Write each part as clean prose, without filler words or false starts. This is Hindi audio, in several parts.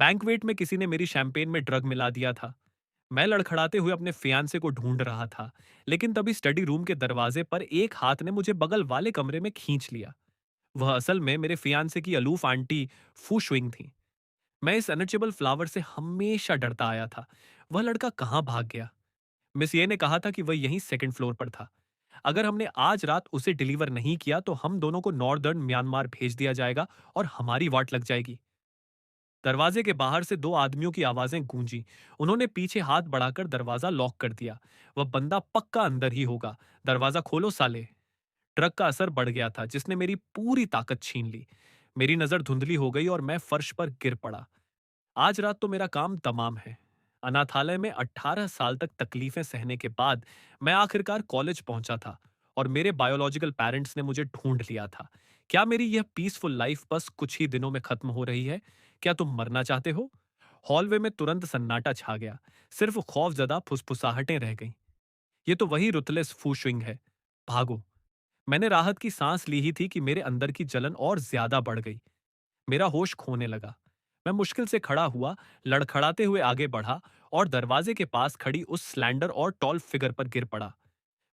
बैंक्वेट में किसी ने मेरी शैंपेन में ड्रग मिला दिया था। मैं लड़खड़ाते हुए अपने फियांसे को ढूंढ रहा था, लेकिन तभी स्टडी रूम के दरवाजे पर एक हाथ ने मुझे बगल वाले कमरे में खींच लिया। वह असल में मेरे फियांसे की अलूफ आंटी फू शुइंग थी। मैं इस अनटचेबल फ्लावर से हमेशा डरता आया था। वह लड़का कहाँ भाग गया? मिस ये ने कहा था कि वह यहीं सेकंड फ्लोर पर था। अगर हमने आज रात उसे डिलीवर नहीं किया तो हम दोनों को नॉर्दर्न म्यांमार भेज दिया जाएगा और हमारी वाट लग जाएगी। दरवाजे के बाहर से दो आदमियों की आवाजें गूंजी। उन्होंने पीछे हाथ बढ़ाकर दरवाजा लॉक कर दिया। वह बंदा पक्का अंदर ही होगा। दरवाजा खोलो साले। ट्रक का असर बढ़ गया था, जिसने मेरी पूरी ताकत छीन ली। मेरी नजर धुंधली हो गई और मैं फर्श पर गिर पड़ा। आज रात तो मेरा काम तमाम है। अनाथालय में 18 साल तक तकलीफें सहने के बाद मैं आखिरकार कॉलेज पहुंचा था और मेरे बायोलॉजिकल पेरेंट्स ने मुझे ढूंढ लिया था। क्या मेरी यह पीसफुल लाइफ बस कुछ ही दिनों में खत्म हो रही है? क्या तुम मरना चाहते हो? हॉलवे में तुरंत सन्नाटा छा गया। सिर्फ खौफजदा फुसफुसाहटें रह गईं। ये तो वही रुथलेस फूशिंग है। भागो। मैंने राहत की सांस ली ही थी कि मेरे अंदर की जलन और ज्यादा बढ़ गई। मेरा होश खोने लगा। मैं मुश्किल से खड़ा हुआ, लड़खड़ाते हुए आगे बढ़ा और दरवाजे के पास खड़ी उस स्लैंडर और टॉल फिगर पर गिर पड़ा।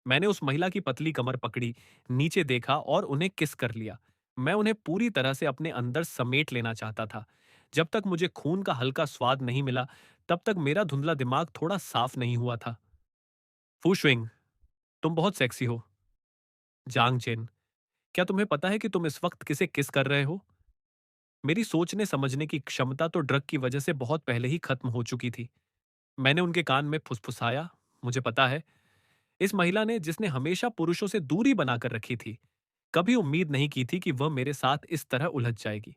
मैंने उस महिला की पतली कमर पकड़ी, नीचे देखा और उन्हें किस कर लिया। मैं उन्हें पूरी तरह से अपने अंदर समेट लेना चाहता था। जब तक मुझे खून का हल्का स्वाद नहीं मिला, तब तक मेरा धुंधला दिमाग थोड़ा साफ नहीं हुआ था। फूशविंग, तुम बहुत सेक्सी हो। जांग चेन, क्या तुम्हें पता है कि तुम इस वक्त किसे किस कर रहे हो? मेरी सोचने समझने की क्षमता तो ड्रग की वजह से बहुत पहले ही खत्म हो चुकी थी। मैंने उनके कान में फुसफुसाया, मुझे पता है, इस महिला ने, जिसने हमेशा पुरुषों से दूरी बनाकर रखी थी, कभी उम्मीद नहीं की थी कि वह मेरे साथ इस तरह उलझ जाएगी।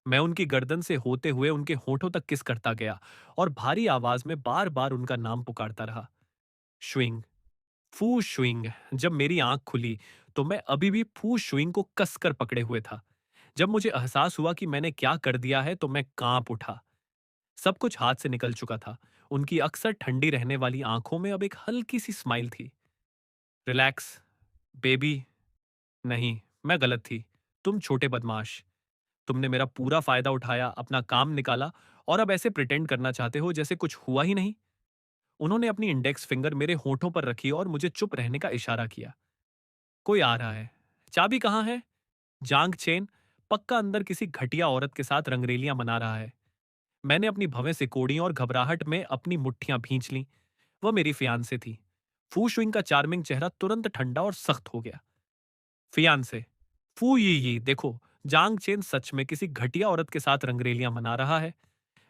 मैं उनकी गर्दन से होते हुए उनके होठों तक किस करता गया और भारी आवाज में बार बार उनका नाम पुकारता रहा। शुइंग, फू शुइंग। जब मेरी आंख खुली तो मैं अभी भी फू शुइंग को कसकर पकड़े हुए था। जब मुझे एहसास हुआ कि मैंने क्या कर दिया है तो मैं कांप उठा। सब कुछ हाथ से निकल चुका था। उनकी अक्सर ठंडी रहने वाली आंखों में अब एक हल्की सी स्माइल थी। Relax, baby. नहीं, मैं गलत थी। तुम छोटे बदमाश। तुमने मेरा पूरा फायदा उठाया, अपना काम निकाला और अब ऐसे प्रिटेंड करना चाहते हो जैसे कुछ हुआ ही नहीं। उन्होंने अपनी इंडेक्स फिंगर मेरे होठों पर रखी और मुझे चुप रहने का इशारा किया। कोई आ रहा है। चाबी कहाँ है? जांग चेन पक्का अंदर किसी घटिया औरत के साथ रंगरेलियां मना रहा है। मैंने अपनी भवें सिकोड़ी और घबराहट में अपनी मुट्ठियां भींच लीं। वह मेरी फियांसे थी। फू शुइंग का चार्मिंग चेहरा तुरंत ठंडा और सख्त हो गया। फियांसे, फू यी देखो, जांग चेन सच में किसी घटिया औरत के साथ रंगरेलियां मना रहा है।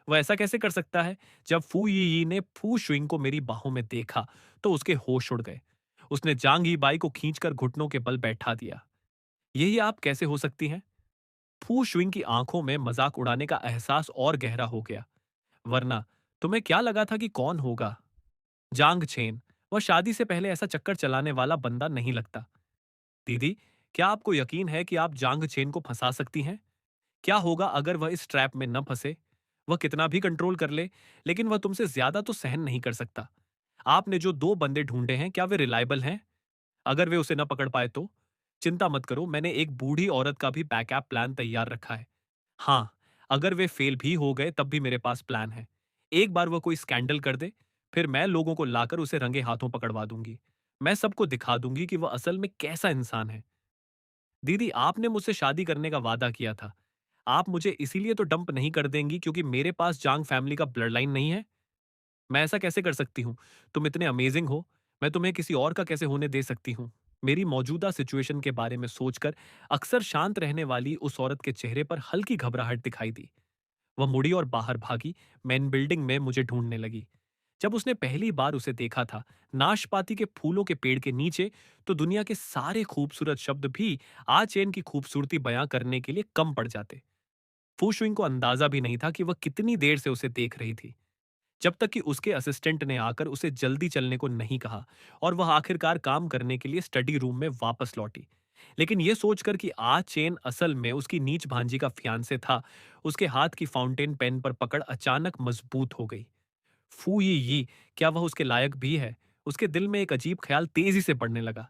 वह ऐसा कैसे कर सकता है? जब फू यी ने फू शुइंग को मेरी बाहों में देखा तो उसके होश उड़ गए। उसने जांग यी बाई को खींचकर घुटनों के बल बैठा दिया। यही आप कैसे हो सकती हैं? फू शुइंग की आंखों में मजाक उड़ाने का एहसास और गहरा हो गया। वरना तुम्हें क्या लगा था कि कौन होगा? जांग छेन, वह शादी से पहले ऐसा चक्कर चलाने वाला बंदा नहीं लगता। दीदी, क्या आपको यकीन है कि आप जांग छेन को फंसा सकती हैं? क्या होगा अगर वह इस ट्रैप में न फंसे? वह कितना भी कंट्रोल कर ले, लेकिन वह तुमसे ज्यादा तो सहन नहीं कर सकता। आपने जो दो बंदे ढूंढे हैं, क्या वे रिलायबल हैं? अगर वे उसे न पकड़ पाए तो? चिंता मत करो, मैंने एक बूढ़ी औरत का भी बैकअप प्लान तैयार रखा है। हाँ, अगर वे फेल भी हो गए तब भी मेरे पास प्लान है। एक बार वो कोई स्कैंडल कर दे, फिर मैं लोगों को लाकर उसे रंगे हाथों पकड़वा दूंगी। मैं सबको दिखा दूंगी कि वह असल में कैसा इंसान है। दीदी, आपने मुझसे शादी करने का वादा किया था। आप मुझे इसीलिए तो डंप नहीं कर देंगी क्योंकि मेरे पास जांग फैमिली का ब्लड लाइन नहीं है? मैं ऐसा कैसे कर सकती हूँ? तुम इतने अमेजिंग हो, मैं तुम्हें किसी और का कैसे होने दे सकती हूँ? मेरी मौजूदा सिचुएशन के बारे में सोचकर अक्सर शांत रहने वाली उस औरत के चेहरे पर हल्की घबराहट दिखाई दी। वह मुड़ी और बाहर भागी, मेन बिल्डिंग में मुझे ढूंढने लगी। जब उसने पहली बार उसे देखा था, नाशपाती के फूलों के पेड़ के नीचे, तो दुनिया के सारे खूबसूरत शब्द भी आचेन की खूबसूरती बयां करने के लिए कम पड़ जाते। फूशुइंग को अंदाजा भी नहीं था कि वह कितनी देर से उसे देख रही थी, जब तक कि उसके असिस्टेंट ने आकर उसे जल्दी चलने को नहीं कहा और वह आखिरकार काम करने के लिए स्टडी रूम में वापस लौटी। लेकिन यह सोचकर कि आज चेन असल में उसकी नीच भांजी का फियांसे था, उसके हाथ की फाउंटेन पेन पर पकड़ अचानक मजबूत हो गई। फू यी, क्या वह उसके लायक भी है? उसके दिल में एक अजीब ख्याल तेजी से बढ़ने लगा।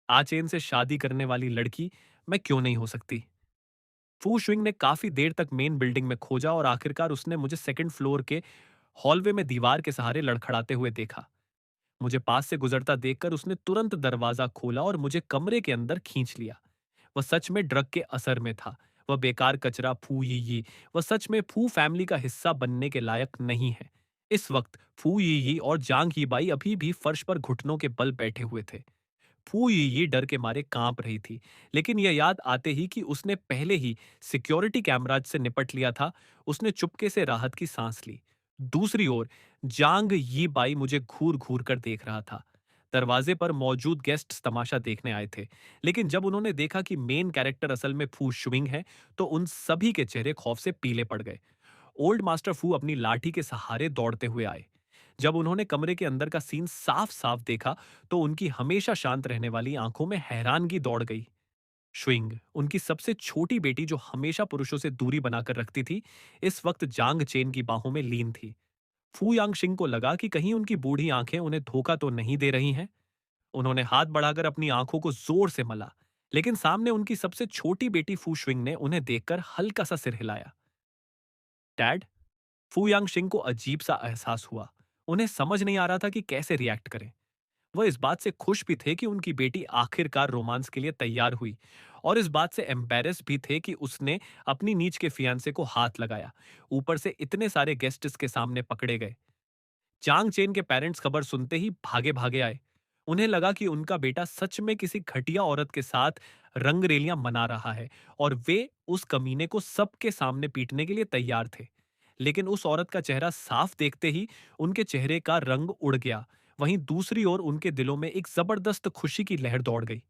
आचेन से शादी करने वाली लड़की मैं क्यों नहीं हो सकती? फू शुइंग ने काफी देर तक मेन बिल्डिंग में खोजा और आखिरकार उसने मुझे सेकंड फ्लोर के हॉलवे में दीवार के सहारे लड़खड़ाते हुए देखा। मुझे पास से गुजरता देखकर उसने तुरंत दरवाजा खोला और मुझे कमरे के अंदर खींच लिया। वह सच में ड्रग के असर में था। वह बेकार कचरा फू यी वह सच में फू फैमिली का हिस्सा बनने के लायक नहीं है। इस वक्त फू यी और जांग ही बाई अभी भी फर्श पर घुटनों के बल बैठे हुए थे। फू यी डर के मारे कांप रही थी, लेकिन यह याद आते ही कि उसने पहले ही सिक्योरिटी कैमराज से निपट लिया था, उसने चुपके से राहत की सांस ली। दूसरी ओर जांग यी बाई मुझे घूर घूर कर देख रहा था। दरवाजे पर मौजूद गेस्ट तमाशा देखने आए थे, लेकिन जब उन्होंने देखा कि मेन कैरेक्टर असल में फू शुइंग है, तो उन सभी के चेहरे खौफ से पीले पड़ गए। ओल्ड मास्टर फू अपनी लाठी के सहारे दौड़ते हुए आए। जब उन्होंने कमरे के अंदर का सीन साफ साफ देखा, तो उनकी हमेशा शांत रहने वाली आंखों में हैरानगी दौड़ गई। शुइंग, उनकी सबसे छोटी बेटी जो हमेशा पुरुषों से दूरी बनाकर रखती थी, इस वक्त जांग चेन की बाहों में लीन थी। फू यांगशिंग को लगा कि कहीं उनकी बूढ़ी आंखें उन्हें धोखा तो नहीं दे रही हैं। उन्होंने हाथ बढ़ाकर अपनी आंखों को जोर से मला, लेकिन सामने उनकी सबसे छोटी बेटी फू शुइंग ने उन्हें देखकर हल्का सा सिर हिलाया। डैड, फू यांगशिंग को अजीब सा एहसास हुआ। उन्हें समझ नहीं आ रहा था कि कैसे रिएक्ट करें। वह इस बात से खुश भी थे कि उनकी बेटी आखिरकार रोमांस के लिए तैयार हुई, और इस बात से एम्बेरस भी थे कि उसने अपनी नीच के फियांसे को हाथ लगाया, ऊपर से इतने सारे गेस्ट इसके सामने पकड़े गए। चांग चेन के पेरेंट्स खबर सुनते ही भागे भागे आए। उन्हें लगा कि उनका बेटा सच में किसी घटिया औरत के साथ रंगरेलियां मना रहा है, और वे उस कमीने को सबके सामने पीटने के लिए तैयार थे। लेकिन उस औरत का चेहरा साफ देखते ही उनके चेहरे का रंग उड़ गया। वहीं दूसरी ओर उनके दिलों में एक जबरदस्त खुशी की लहर दौड़ गई।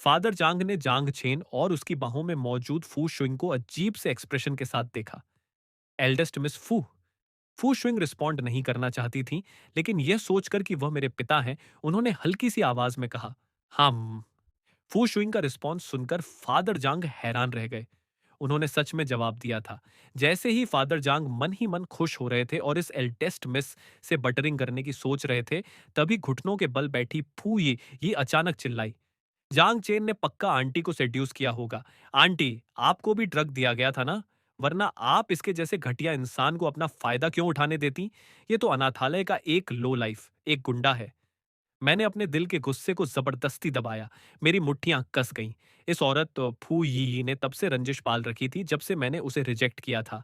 फादर जांग ने जांग चेन और उसकी बाहों में मौजूद फू शुइंग को अजीब से एक्सप्रेशन के साथ देखा। एल्डेस्ट मिस फू। फू शुइंग रिस्पॉन्ड नहीं करना चाहती थी, लेकिन यह सोचकर कि वह मेरे पिता हैं, उन्होंने हल्की सी आवाज में कहा, हम। फू शुइंग का रिस्पॉन्स सुनकर फादर जांग हैरान रह गए। उन्होंने सच में जवाब दिया था। जैसे ही फादर जांग मन ही मन खुश हो रहे थे और इस एल्डेस्ट मिस से बटरिंग करने की सोच रहे थे, तभी घुटनों के बल बैठी फू ये अचानक चिल्लाई, जांग चेन ने पक्का आंटी को सेड्यूस किया होगा। आंटी, आपको भी ड्रग दिया गया था ना? वरना आप इसके जैसे घटिया इंसान को अपना फायदा क्यों उठाने देती? ये तो अनाथालय का एक लो लाइफ, एक गुंडा है। मैंने अपने दिल के गुस्से को जबरदस्ती दबाया। मेरी मुट्ठियां कस गईं। इस औरत फू यी ने तब से रंजिश पाल रखी थी जब से मैंने उसे रिजेक्ट किया था।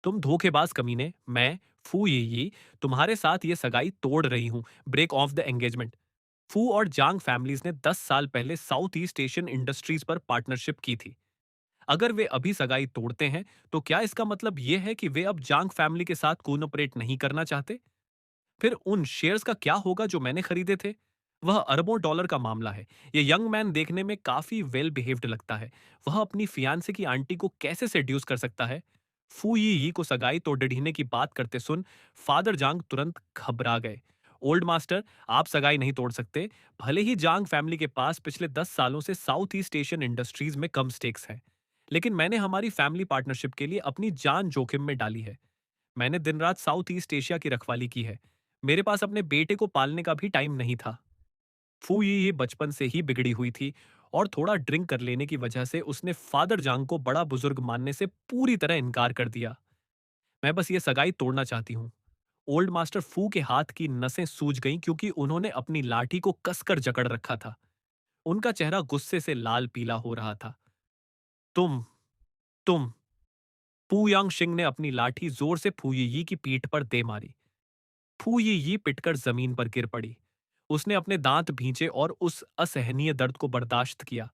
तुम धोखेबाज कमीने, मैं फू यी तुम्हारे साथ ये सगाई तोड़ रही हूं। Break off the engagement. Fu और जांग फैमिलीज ने 10 साल पहले साउथ ईस्ट एशियन इंडस्ट्रीज पर पार्टनरशिप की थी। अगर वे अभी सगाई तोड़ते हैं, तो क्या इसका मतलब यह है कि वे अब जांग फैमिली के साथ कोऑपरेट नहीं करना चाहते? फिर उन शेयर्स का क्या होगा जो मैंने खरीदे थे? वह अरबों डॉलर का मामला है। ये यंग मैन देखने में काफी वेल बिहेव्ड लगता है। वह अपनी फियांसे की आंटी को कैसे सेड्यूस कर सकता है? फू यी को सगाई तोड़ने की बात करते सुन फादर जांग तुरंत घबरा गए। ओल्ड मास्टर, आप सगाई नहीं तोड़ सकते। भले ही जांग फैमिली के पास पिछले 10 सालों से साउथ ईस्ट एशियन इंडस्ट्रीज में कम स्टेक्स हैं, लेकिन मैंने हमारी फैमिली पार्टनरशिप के लिए अपनी जान जोखिम में डाली है। मैंने दिन रात साउथ ईस्ट एशिया की रखवाली की है। मेरे पास अपने बेटे को पालने का भी टाइम नहीं था। फू ये बचपन से ही बिगड़ी हुई थी, और थोड़ा ड्रिंक कर लेने की वजह से उसने फादर जांग को बड़ा बुजुर्ग मानने से पूरी तरह इनकार कर दिया। मैं बस ये सगाई तोड़ना चाहती हूँ। ओल्ड मास्टर फू के हाथ की नसें सूज गईं क्योंकि उन्होंने अपनी लाठी को कसकर जकड़ रखा था। उनका चेहरा गुस्से से लाल पीला हो रहा था। तुम तुम पू यांग शिंग ने अपनी लाठी जोर से फू यी की पीठ पर दे मारी। फू यी पिटकर जमीन पर गिर पड़ी। उसने अपने दांत भींचे और उस असहनीय दर्द को बर्दाश्त किया।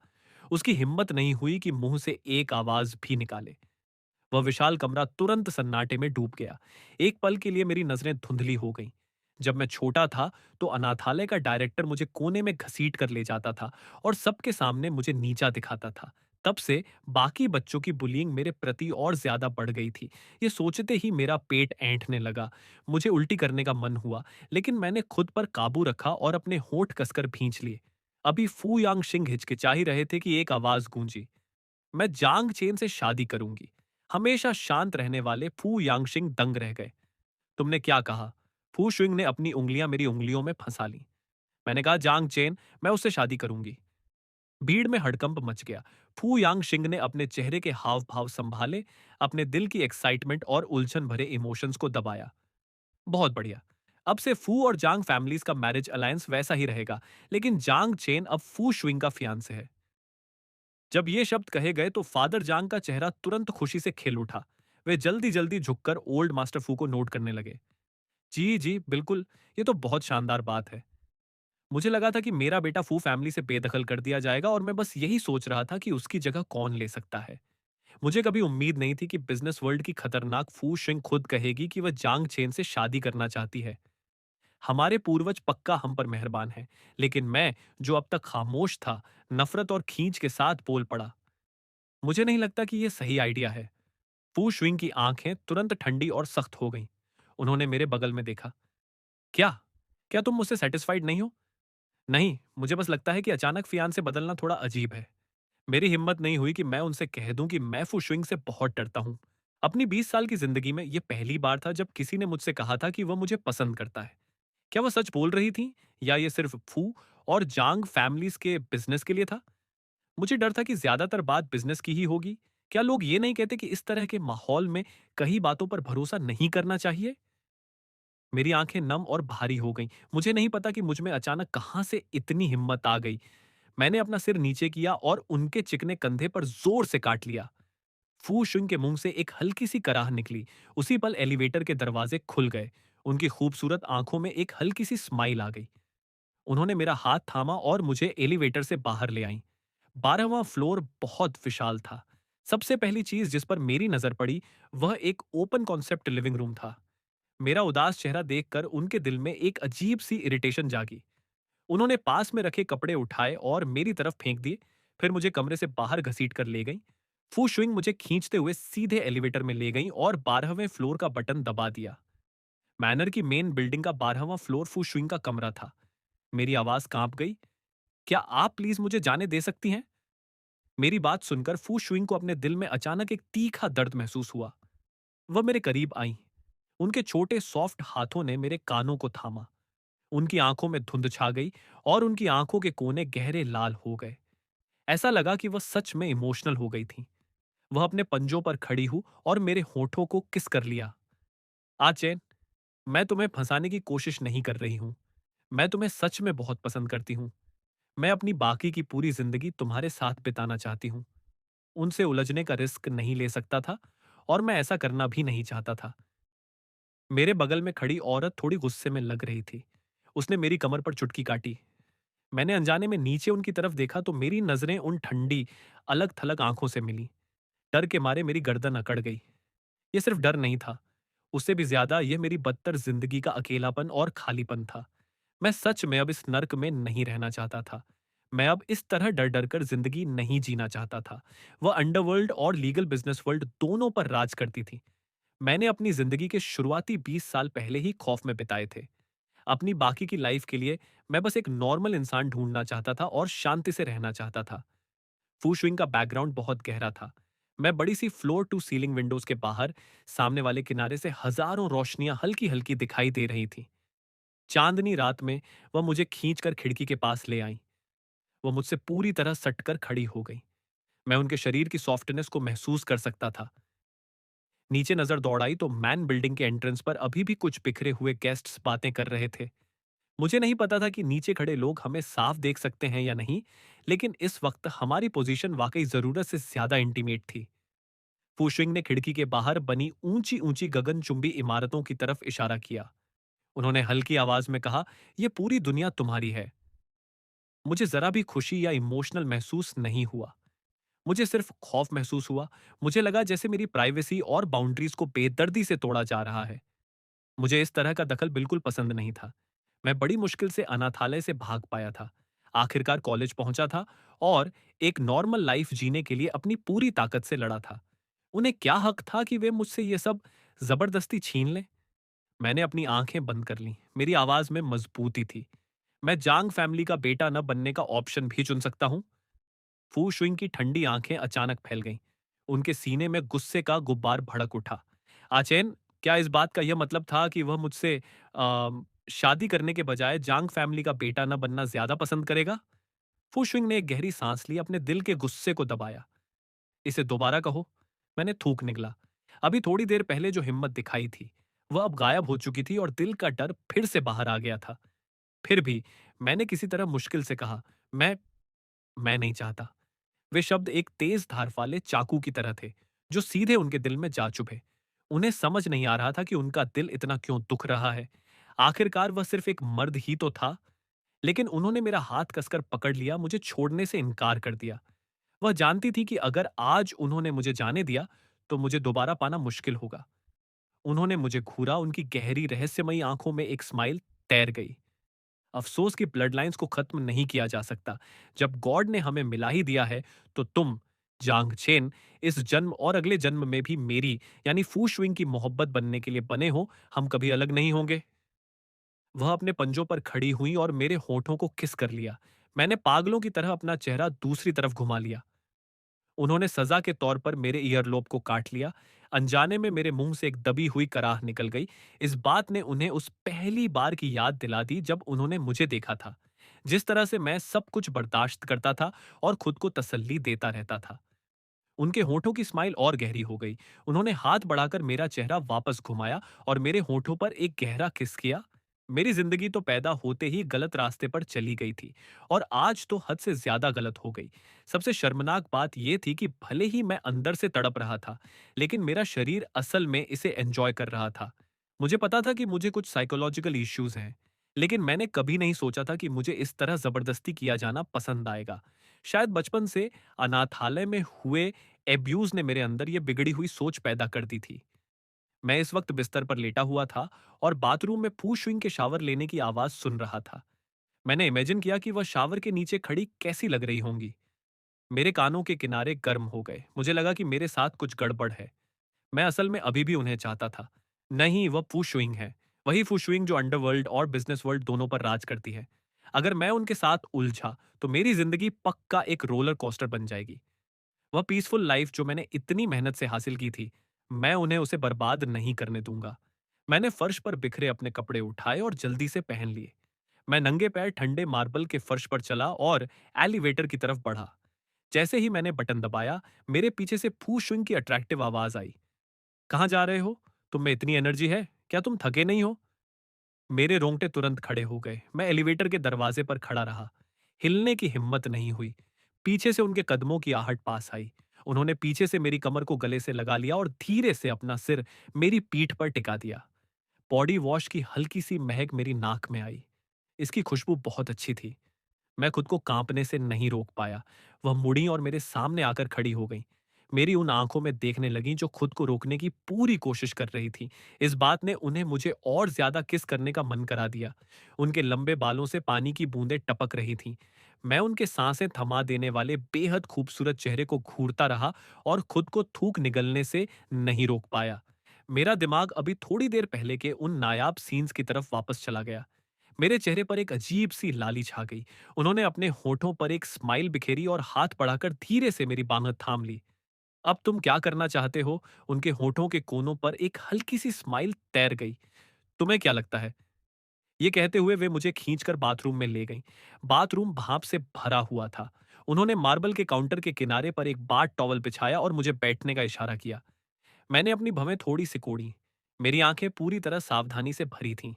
उसकी हिम्मत नहीं हुई कि मुंह से एक आवाज भी निकाले। वह विशाल कमरा तुरंत सन्नाटे में डूब गया। एक पल के लिए मेरी नजरें धुंधली हो गईं। जब मैं छोटा था, तो अनाथालय का डायरेक्टर मुझे कोने में घसीट कर ले जाता था और सबके सामने मुझे नीचा दिखाता था। तब से बाकी बच्चों की बुलिंग मेरे प्रति और ज्यादा बढ़ गई थी। ये सोचते ही मेरा पेट ऐंठने लगा। मुझे उल्टी करने का मन हुआ, लेकिन मैंने खुद पर काबू रखा और अपने होंठ कसकर भींच लिए। अभी फू यांग शिंग हिचकिचा ही रहे थे कि एक आवाज गूंजी, मैं जांग चेन से शादी करूंगी। हमेशा शांत रहने वाले फू यांगशिंग दंग रह गए। तुमने क्या कहा? फू शुइंग ने अपनी उंगलियां मेरी उंगलियों में फंसा ली। मैंने कहा, जांग चेन, मैं उससे शादी करूंगी। भीड़ में हड़कंप मच गया। फू यांग शिंग ने अपने चेहरे के हाव भाव संभाले, अपने दिल की एक्साइटमेंट और उलझन भरे इमोशंस को दबाया। बहुत बढ़िया। अब से फू और जांग फैमिलीज का मैरिज अलायंस वैसा ही रहेगा, लेकिन जांग चेन अब फू शुइंग का फियांसे है। जब ये शब्द कहे गए तो फादर जांग का चेहरा तुरंत खुशी से खिल उठा। वे जल्दी जल्दी झुककर ओल्ड मास्टर फू को नोट करने लगे। जी जी बिल्कुल, ये तो बहुत शानदार बात है। मुझे लगा था कि मेरा बेटा फू फैमिली से बेदखल कर दिया जाएगा और मैं बस यही सोच रहा था कि उसकी जगह कौन ले सकता है। मुझे कभी उम्मीद नहीं थी कि बिजनेस वर्ल्ड की खतरनाक फू शिंग खुद कहेगी कि वह जांग चेन से शादी करना चाहती है। हमारे पूर्वज पक्का हम पर मेहरबान हैं, लेकिन मैं, जो अब तक खामोश था, नफरत और खींच के साथ बोल पड़ा। मुझे नहीं लगता कि यह सही आइडिया है। फू शुइंग की आंखें तुरंत ठंडी और सख्त हो गईं। उन्होंने मेरे बगल में देखा। क्या? क्या तुम मुझसे सेटिस्फाइड नहीं हो? नहीं, मुझे बस लगता है कि अचानक फियांसे बदलना थोड़ा अजीब है। मेरी हिम्मत नहीं हुई कि मैं उनसे कह दूं कि मैं फू शुइंग से बहुत डरता हूं। अपनी 20 साल की जिंदगी में यह पहली बार था जब किसी ने मुझसे कहा था कि वह मुझे पसंद करता है। क्या वह सच बोल रही थी, या ये सिर्फ फू और जांग फैमिलीज के बिजनेस के लिए था? मुझे डर था कि ज्यादातर बात बिजनेस की ही होगी। क्या लोग ये नहीं कहते कि इस तरह के माहौल में कई बातों पर भरोसा नहीं करना चाहिए? मेरी आंखें नम और भारी हो गईं। मुझे नहीं पता कि मुझ में अचानक कहां से इतनी हिम्मत आ गई। मैंने अपना सिर नीचे किया और उनके चिकने कंधे पर जोर से काट लिया। फू शुंग के मुंह से एक हल्की सी कराह निकली। उसी पल एलिवेटर के दरवाजे खुल गए। उनकी खूबसूरत आंखों में एक हल्की सी स्माइल आ गई। उन्होंने मेरा हाथ थामा और मुझे एलिवेटर से बाहर ले आईं। 12वां फ्लोर बहुत विशाल था। सबसे पहली चीज जिस पर मेरी नजर पड़ी, वह एक ओपन कॉन्सेप्ट लिविंग रूम था। मेरा उदास चेहरा देखकर उनके दिल में एक अजीब सी इरिटेशन जागी। उन्होंने पास में रखे कपड़े उठाए और मेरी तरफ फेंक दिए, फिर मुझे कमरे से बाहर घसीट कर ले गईं। फू शुइंग मुझे खींचते हुए सीधे एलिवेटर में ले गईं और 12वें फ्लोर का बटन दबा दिया। मैनर की मेन बिल्डिंग का 12वां फ्लोर फू शुइंग का कमरा था। मेरी आवाज कांप गई। क्या आप प्लीज मुझे जाने दे सकती हैं? मेरी बात सुनकर फू शुइंग को अपने दिल में अचानक एक तीखा दर्द महसूस हुआ। वह मेरे करीब आईं। उनके छोटे सॉफ्ट हाथों ने मेरे कानों को थामा। उनकी आंखों में धुंध छा गई और उनकी आंखों के कोने गहरे लाल हो गए। ऐसा लगा कि वह सच में इमोशनल हो गई थी। वह अपने पंजों पर खड़ी हुई और मेरे होठों को किस कर लिया। आचैन, मैं तुम्हें फंसाने की कोशिश नहीं कर रही हूं। मैं तुम्हें सच में बहुत पसंद करती हूं। मैं अपनी बाकी की पूरी जिंदगी तुम्हारे साथ बिताना चाहती हूं। उनसे उलझने का रिस्क नहीं ले सकता था और मैं ऐसा करना भी नहीं चाहता था। मेरे बगल में खड़ी औरत थोड़ी गुस्से में लग रही थी। उसने मेरी कमर पर चुटकी काटी। मैंने अनजाने में नीचे उनकी तरफ देखा तो मेरी नजरें उन ठंडी, अलग-थलग आंखों से मिली। डर के मारे मेरी गर्दन अकड़ गई। ये सिर्फ डर नहीं था, उससे भी ज्यादा यह मेरी बदतर जिंदगी का अकेलापन और खालीपन था। मैं सच में अब इस नर्क में नहीं रहना चाहता था। मैं अब इस तरह डर डर कर जिंदगी नहीं जीना चाहता था। वह अंडरवर्ल्ड और लीगल बिजनेस वर्ल्ड दोनों पर राज करती थी। मैंने अपनी जिंदगी के शुरुआती 20 साल पहले ही खौफ में बिताए थे। अपनी बाकी की लाइफ के लिए मैं बस एक नॉर्मल इंसान ढूंढना चाहता था और शांति से रहना चाहता था। फूशविंग का बैकग्राउंड बहुत गहरा था। मैं बड़ी सी फ्लोर टू सीलिंग विंडोज के बाहर सामने वाले किनारे से हजारों रोशनियां हल्की हल्की दिखाई दे रही थी। चांदनी रात में वह मुझे खींचकर खिड़की के पास ले आई। वह मुझसे पूरी तरह सटकर खड़ी हो गई। मैं उनके शरीर की सॉफ्टनेस को महसूस कर सकता था। नीचे नजर दौड़ाई तो मैन बिल्डिंग के एंट्रेंस पर अभी भी कुछ बिखरे हुए गेस्ट्स बातें कर रहे थे। मुझे नहीं पता था कि नीचे खड़े लोग हमें साफ देख सकते हैं या नहीं, लेकिन इस वक्त हमारी पोजीशन वाकई जरूरत से ज्यादा इंटीमेट थी। फूशिंग ने खिड़की के बाहर बनी ऊंची ऊंची गगनचुंबी इमारतों की तरफ इशारा किया। उन्होंने हल्की आवाज में कहा, यह पूरी दुनिया तुम्हारी है। मुझे जरा भी खुशी या इमोशनल महसूस नहीं हुआ। मुझे सिर्फ खौफ महसूस हुआ। मुझे लगा जैसे मेरी प्राइवेसी और बाउंड्रीज को बेदर्दी से तोड़ा जा रहा है। मुझे इस तरह का दखल बिल्कुल पसंद नहीं था। मैं बड़ी मुश्किल से अनाथालय से भाग पाया था। आखिरकार कॉलेज पहुंचा था और एक नॉर्मल लाइफ जीने के लिए अपनी पूरी ताकत से लड़ा था। उन्हें क्या हक था कि वे मुझसे ये सब जबरदस्ती छीन लें? मैंने अपनी आंखें बंद कर लीं। मेरी आवाज में मजबूती थी। मैं जांग फैमिली का बेटा न बनने का ऑप्शन भी चुन सकता हूं। फू शुइंग की ठंडी आंखें अचानक फैल गईं। उनके सीने में गुस्से का गुब्बार भड़क उठा। आचेन, क्या इस बात का यह मतलब था कि वह मुझसे शादी करने के बजाय जांग फैमिली का बेटा न बनना ज्यादा पसंद करेगा? फुशविंग ने एक गहरी सांस ली, अपने दिल के गुस्से को दबाया। इसे दोबारा कहो। मैंने थूक निकला। अभी थोड़ी देर पहले जो हिम्मत दिखाई थी, वह अब गायब हो चुकी थी और दिल का डर फिर से बाहर आ गया था। फिर भी मैंने किसी तरह मुश्किल से कहा, मैं मैं नहीं चाहता। वे शब्द एक तेज धार वाले चाकू की तरह थे, जो सीधे उनके दिल में जा चुभे। उन्हें समझ नहीं आ रहा था कि उनका दिल इतना क्यों दुख रहा है। आखिरकार वह सिर्फ एक मर्द ही तो था। लेकिन उन्होंने मेरा हाथ कसकर पकड़ लिया, मुझे छोड़ने से इनकार कर दिया। वह जानती थी कि अगर आज उन्होंने मुझे जाने दिया, तो मुझे दोबारा पाना मुश्किल होगा। उन्होंने मुझे घूरा, उनकी गहरी रहस्यमयी आंखों में एक स्माइल तैर गई। अफसोस की ब्लड लाइंस को खत्म नहीं किया जा सकता। जब गॉड ने हमें मिला ही दिया है, तो तुम, जांग चेन, इस जन्म और अगले जन्म में भी मेरी, यानी फूशविंग की मोहब्बत बनने के लिए बने हो। हम कभी अलग नहीं होंगे। वह अपने पंजों पर खड़ी हुई और मेरे होठों को किस कर लिया। मैंने पागलों की तरह अपना चेहरा दूसरी तरफ घुमा लिया। उन्होंने सजा के तौर पर मेरे ईयरलोब को काट लिया। अनजाने में मेरे मुंह से एक दबी हुई कराह निकल गई। इस बात ने उन्हें उस पहली बार की याद दिला दी जब उन्होंने मुझे देखा था। जिस तरह से मैं सब कुछ बर्दाश्त करता था और खुद को तसल्ली देता रहता था। उनके होठों की स्माइल और गहरी हो गई। उन्होंने हाथ बढ़ाकर मेरा चेहरा वापस घुमाया और मेरे होठों पर एक गहरा किस किया। मेरी जिंदगी तो पैदा होते ही गलत रास्ते पर चली गई थी, और आज तो हद से ज्यादा गलत हो गई। सबसे शर्मनाक बात यह थी कि भले ही मैं अंदर से तड़प रहा था, लेकिन मेरा शरीर असल में इसे एंजॉय कर रहा था। मुझे पता था कि मुझे कुछ साइकोलॉजिकल इश्यूज हैं, लेकिन मैंने कभी नहीं सोचा था कि मुझे इस तरह जबरदस्ती किया जाना पसंद आएगा। शायद बचपन से अनाथालय में हुए एब्यूज ने मेरे अंदर ये बिगड़ी हुई सोच पैदा कर दी थी। मैं इस वक्त बिस्तर पर लेटा हुआ था और बाथरूम में फू शुइंग के शावर लेने की आवाज सुन रहा था। मैंने इमेजिन किया कि वह शावर के नीचे खड़ी कैसी लग रही होंगी। मेरे कानों के किनारे गर्म हो गए। मुझे लगा कि मेरे साथ कुछ गड़बड़ है। मैं असल में अभी भी उन्हें चाहता था। नहीं, वह फू शुइंग है। वही फू शुइंग जो अंडरवर्ल्ड और बिजनेस वर्ल्ड दोनों पर राज करती है। अगर मैं उनके साथ उलझा, तो मेरी जिंदगी पक्का एक रोलर कोस्टर बन जाएगी। वह पीसफुल लाइफ जो मैंने इतनी मेहनत से हासिल की थी, मैं उन्हें उसे बर्बाद नहीं करने दूंगा। मैंने फर्श पर बिखरे अपने कपड़े उठाए और जल्दी से पहन लिए। मैं नंगे पैर ठंडे मार्बल के फर्श पर चला और एलिवेटर की तरफ बढ़ा। जैसे ही मैंने बटन दबाया, मेरे पीछे से फू शुइंग की अट्रैक्टिव आवाज आई। कहाँ जा रहे हो? तुम में इतनी एनर्जी है? क्या तुम थके नहीं हो? मेरे रोंगटे तुरंत खड़े हो गए। मैं एलिवेटर के दरवाजे पर खड़ा रहा। हिलने की हिम्मत नहीं हुई। पीछे से उनके कदमों की आहट पास आई। उन्होंने पीछे से मेरी कमर को गले से लगा लिया और धीरे से अपना सिर मेरी पीठ पर टिका दिया। बॉडी वॉश की हल्की सी महक मेरी नाक में आई। इसकी खुशबू बहुत अच्छी थी। मैं खुद को कांपने से नहीं रोक पाया। वह मुड़ी और मेरे सामने आकर खड़ी हो गई। मेरी उन आंखों में देखने लगी जो खुद को रोकने की पूरी कोशिश कर रही थी। इस बात ने उन्हें मुझे और ज्यादा किस करने का मन करा दिया। उनके लंबे बालों से पानी की बूंदें टपक रही थीं। मैं उनके सांसें थमा देने वाले बेहद खूबसूरत चेहरे को घूरता रहा और खुद को थूक निगलने से नहीं रोक पाया। मेरा दिमाग अभी थोड़ी देर पहले के उन नायाब सीन्स की तरफ वापस चला गया। मेरे चेहरे पर एक अजीब सी लाली छा गई। उन्होंने अपने होठों पर एक स्माइल बिखेरी और हाथ बढ़ाकर धीरे से मेरी बांह थाम ली। अब तुम क्या करना चाहते हो? उनके होठों के कोनों पर एक हल्की सी स्माइल तैर गई। तुम्हें क्या लगता है? ये कहते हुए वे मुझे खींचकर बाथरूम में ले गईं। बाथरूम भाप से भरा हुआ था। उन्होंने मार्बल के काउंटर के किनारे पर एक बाथ टॉवल बिछाया और मुझे बैठने का इशारा किया। मैंने अपनी भवें थोड़ी सिकोड़ी। मेरी आंखें पूरी तरह सावधानी से भरी थीं।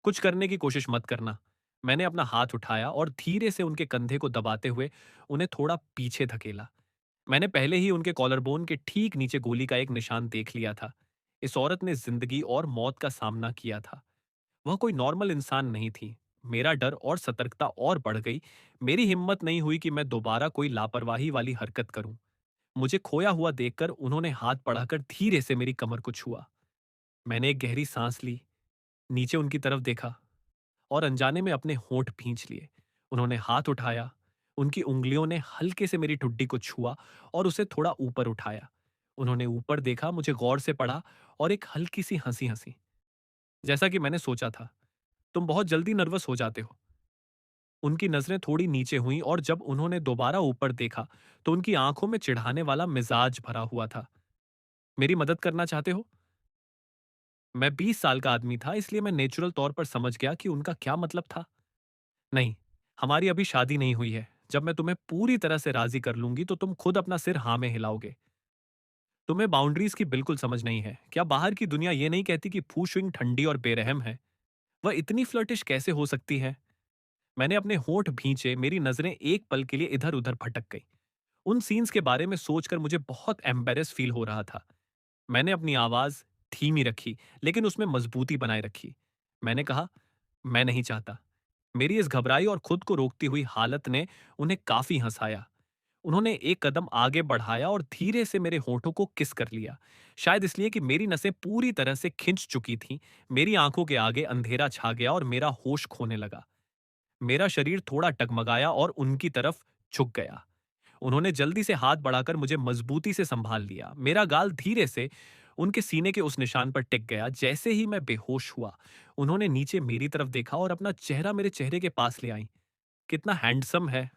कुछ करने की कोशिश मत करना। मैंने अपना हाथ उठाया और धीरे से उनके कंधे को दबाते हुए उन्हें थोड़ा पीछे धकेला। मैंने पहले ही उनके कॉलरबोन के ठीक नीचे गोली का एक निशान देख लिया था। इस औरत ने जिंदगी और मौत का सामना किया था। वह कोई नॉर्मल इंसान नहीं थी। मेरा डर और सतर्कता और बढ़ गई। मेरी हिम्मत नहीं हुई कि मैं दोबारा कोई लापरवाही वाली हरकत करूं। मुझे खोया हुआ देखकर उन्होंने हाथ बढ़ाकर धीरे से मेरी कमर को छुआ। मैंने एक गहरी सांस ली, नीचे उनकी तरफ देखा और अनजाने में अपने होंठ भींच लिए। उन्होंने हाथ उठाया। उनकी उंगलियों ने हल्के से मेरी ठुड्डी को छुआ और उसे थोड़ा ऊपर उठाया। उन्होंने ऊपर देखा, मुझे गौर से पढ़ा और एक हल्की सी हंसी हंसी। जैसा कि मैंने सोचा था, तुम बहुत जल्दी नर्वस हो जाते हो। उनकी नजरें थोड़ी नीचे हुईं और जब उन्होंने दोबारा ऊपर देखा, तो उनकी आंखों में चिढ़ाने वाला मिजाज भरा हुआ था। मेरी मदद करना चाहते हो? मैं 20 साल का आदमी था, इसलिए मैं नेचुरल तौर पर समझ गया कि उनका क्या मतलब था। नहीं, हमारी अभी शादी नहीं हुई है। जब मैं तुम्हें पूरी तरह से राजी कर लूंगी तो तुम खुद अपना सिर हाँ में हिलाओगे। तुम्हें बाउंड्रीज की बिल्कुल समझ नहीं है। क्या बाहर की दुनिया ये नहीं कहती कि फू शुइंग ठंडी और बेरहम है? वह इतनी फ्लर्टिश कैसे हो सकती है? मैंने अपने होंठ भींचे, मेरी नजरें एक पल के लिए इधर उधर भटक गई। उन सीन्स के बारे में सोचकर मुझे बहुत एम्बेरस फील हो रहा था। मैंने अपनी आवाज धीमी रखी, लेकिन उसमें मजबूती बनाए रखी। मैंने कहा, मैं नहीं चाहता। मेरी इस घबराई और खुद को रोकती हुई हालत ने उन्हें काफी हंसाया। उन्होंने एक कदम आगे बढ़ाया और धीरे से मेरे होठों को किस कर लिया। शायद इसलिए कि मेरी नसें पूरी तरह से खिंच चुकी थीं। मेरी आंखों के आगे अंधेरा छा गया और मेरा होश खोने लगा। मेरा शरीर थोड़ा टगमगाया और उनकी तरफ झुक गया। उन्होंने जल्दी से हाथ बढ़ाकर मुझे मजबूती से संभाल लिया। मेरा गाल धीरे से उनके सीने के उस निशान पर टिक गया जैसे ही मैं बेहोश हुआ। उन्होंने नीचे मेरी तरफ देखा और अपना चेहरा मेरे चेहरे के पास ले आई। कितना हैंडसम है।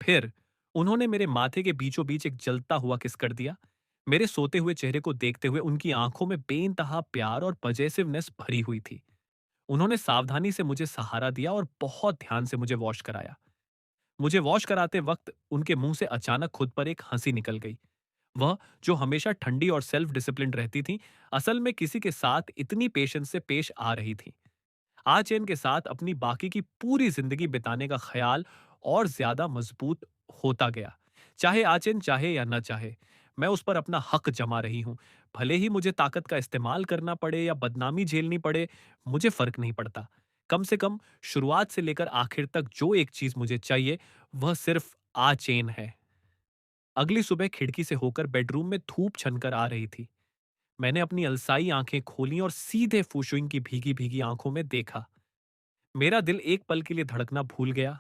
फिर उन्होंने मेरे माथे के बीचों बीच एक जलता हुआ किस कर दिया। मेरे सोते हुए चेहरे को देखते हुए उनकी आंखों में बेइंतहा प्यार और पजेसिवनेस भरी हुई थी। उन्होंने सावधानी से मुझे सहारा दिया और बहुत ध्यान से मुझे वॉश कराया। मुझे वॉश कराते वक्त उनके मुंह से अचानक खुद पर एक हंसी निकल गई। वह, जो हमेशा ठंडी और सेल्फ डिसिप्लिन रहती थी, असल में किसी के साथ इतनी पेशेंस से पेश आ रही थी। आचेन के साथ अपनी बाकी की पूरी जिंदगी बिताने का ख्याल और ज्यादा मजबूत होता गया। चाहे आचेन चाहे या न चाहे, मैं उस पर अपना हक जमा रही हूं। भले ही मुझे ताकत का इस्तेमाल करना पड़े या बदनामी झेलनी पड़े, मुझे फर्क नहीं पड़ता। कम से कम शुरुआत से लेकर आखिर तक जो एक चीज मुझे चाहिए, वह सिर्फ आचेन है। अगली सुबह खिड़की से होकर बेडरूम में धूप छनकर आ रही थी। मैंने अपनी अलसाई आंखें खोली और सीधे फुशुइंग की भीगी भीगी आंखों में देखा। मेरा दिल एक पल के लिए धड़कना भूल गया।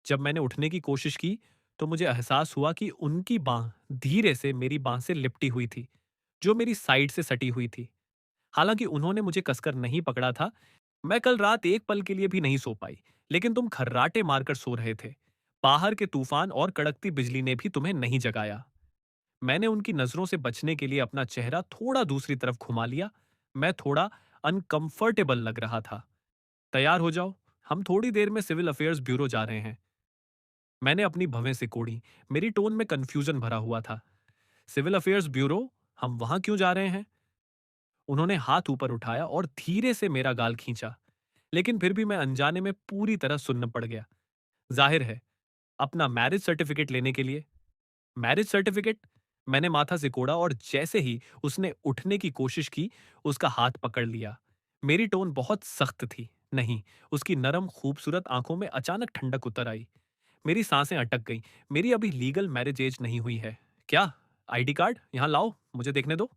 जब मैंने उठने की कोशिश की, तो मुझे एहसास हुआ कि उनकी बांह धीरे से मेरी बांह से लिपटी हुई थी, जो मेरी साइड से सटी हुई थी। हालांकि उन्होंने मुझे कसकर नहीं पकड़ा था। मैं कल रात एक पल के लिए भी नहीं सो पाई, लेकिन तुम खर्राटे मारकर सो रहे थे। बाहर के तूफान और कड़कती बिजली ने भी तुम्हें नहीं जगाया। मैंने उनकी नजरों से बचने के लिए अपना चेहरा थोड़ा दूसरी तरफ घुमा लिया। मैं थोड़ा अनकंफर्टेबल लग रहा था। तैयार हो जाओ, हम थोड़ी देर में सिविल अफेयर्स ब्यूरो जा रहे हैं। मैंने अपनी भवें सिकोड़ी। मेरी टोन में कंफ्यूजन भरा हुआ था। Civil affairs bureau? हम वहां क्यों जा रहे हैं? उन्होंने हाथ ऊपर उठाया और धीरे से मेरा गाल खींचा, लेकिन फिर भी मैं अनजाने में पूरी तरह सुन्न पड़ गया। जाहिर है, अपना मैरिज सर्टिफिकेट लेने के लिए। Marriage certificate? मैंने माथा सिकोड़ा और जैसे ही उसने उठने की कोशिश की, उसका हाथ पकड़ लिया। मेरी टोन बहुत सख्त थी। नहीं, उसकी नरम खूबसूरत आंखों में अचानक ठंडक उतर आई। मेरी सांसें अटक गईं। मेरी अभी लीगल मैरिज एज नहीं हुई है। क्या? आईडी कार्ड यहाँ लाओ, मुझे देखने दो।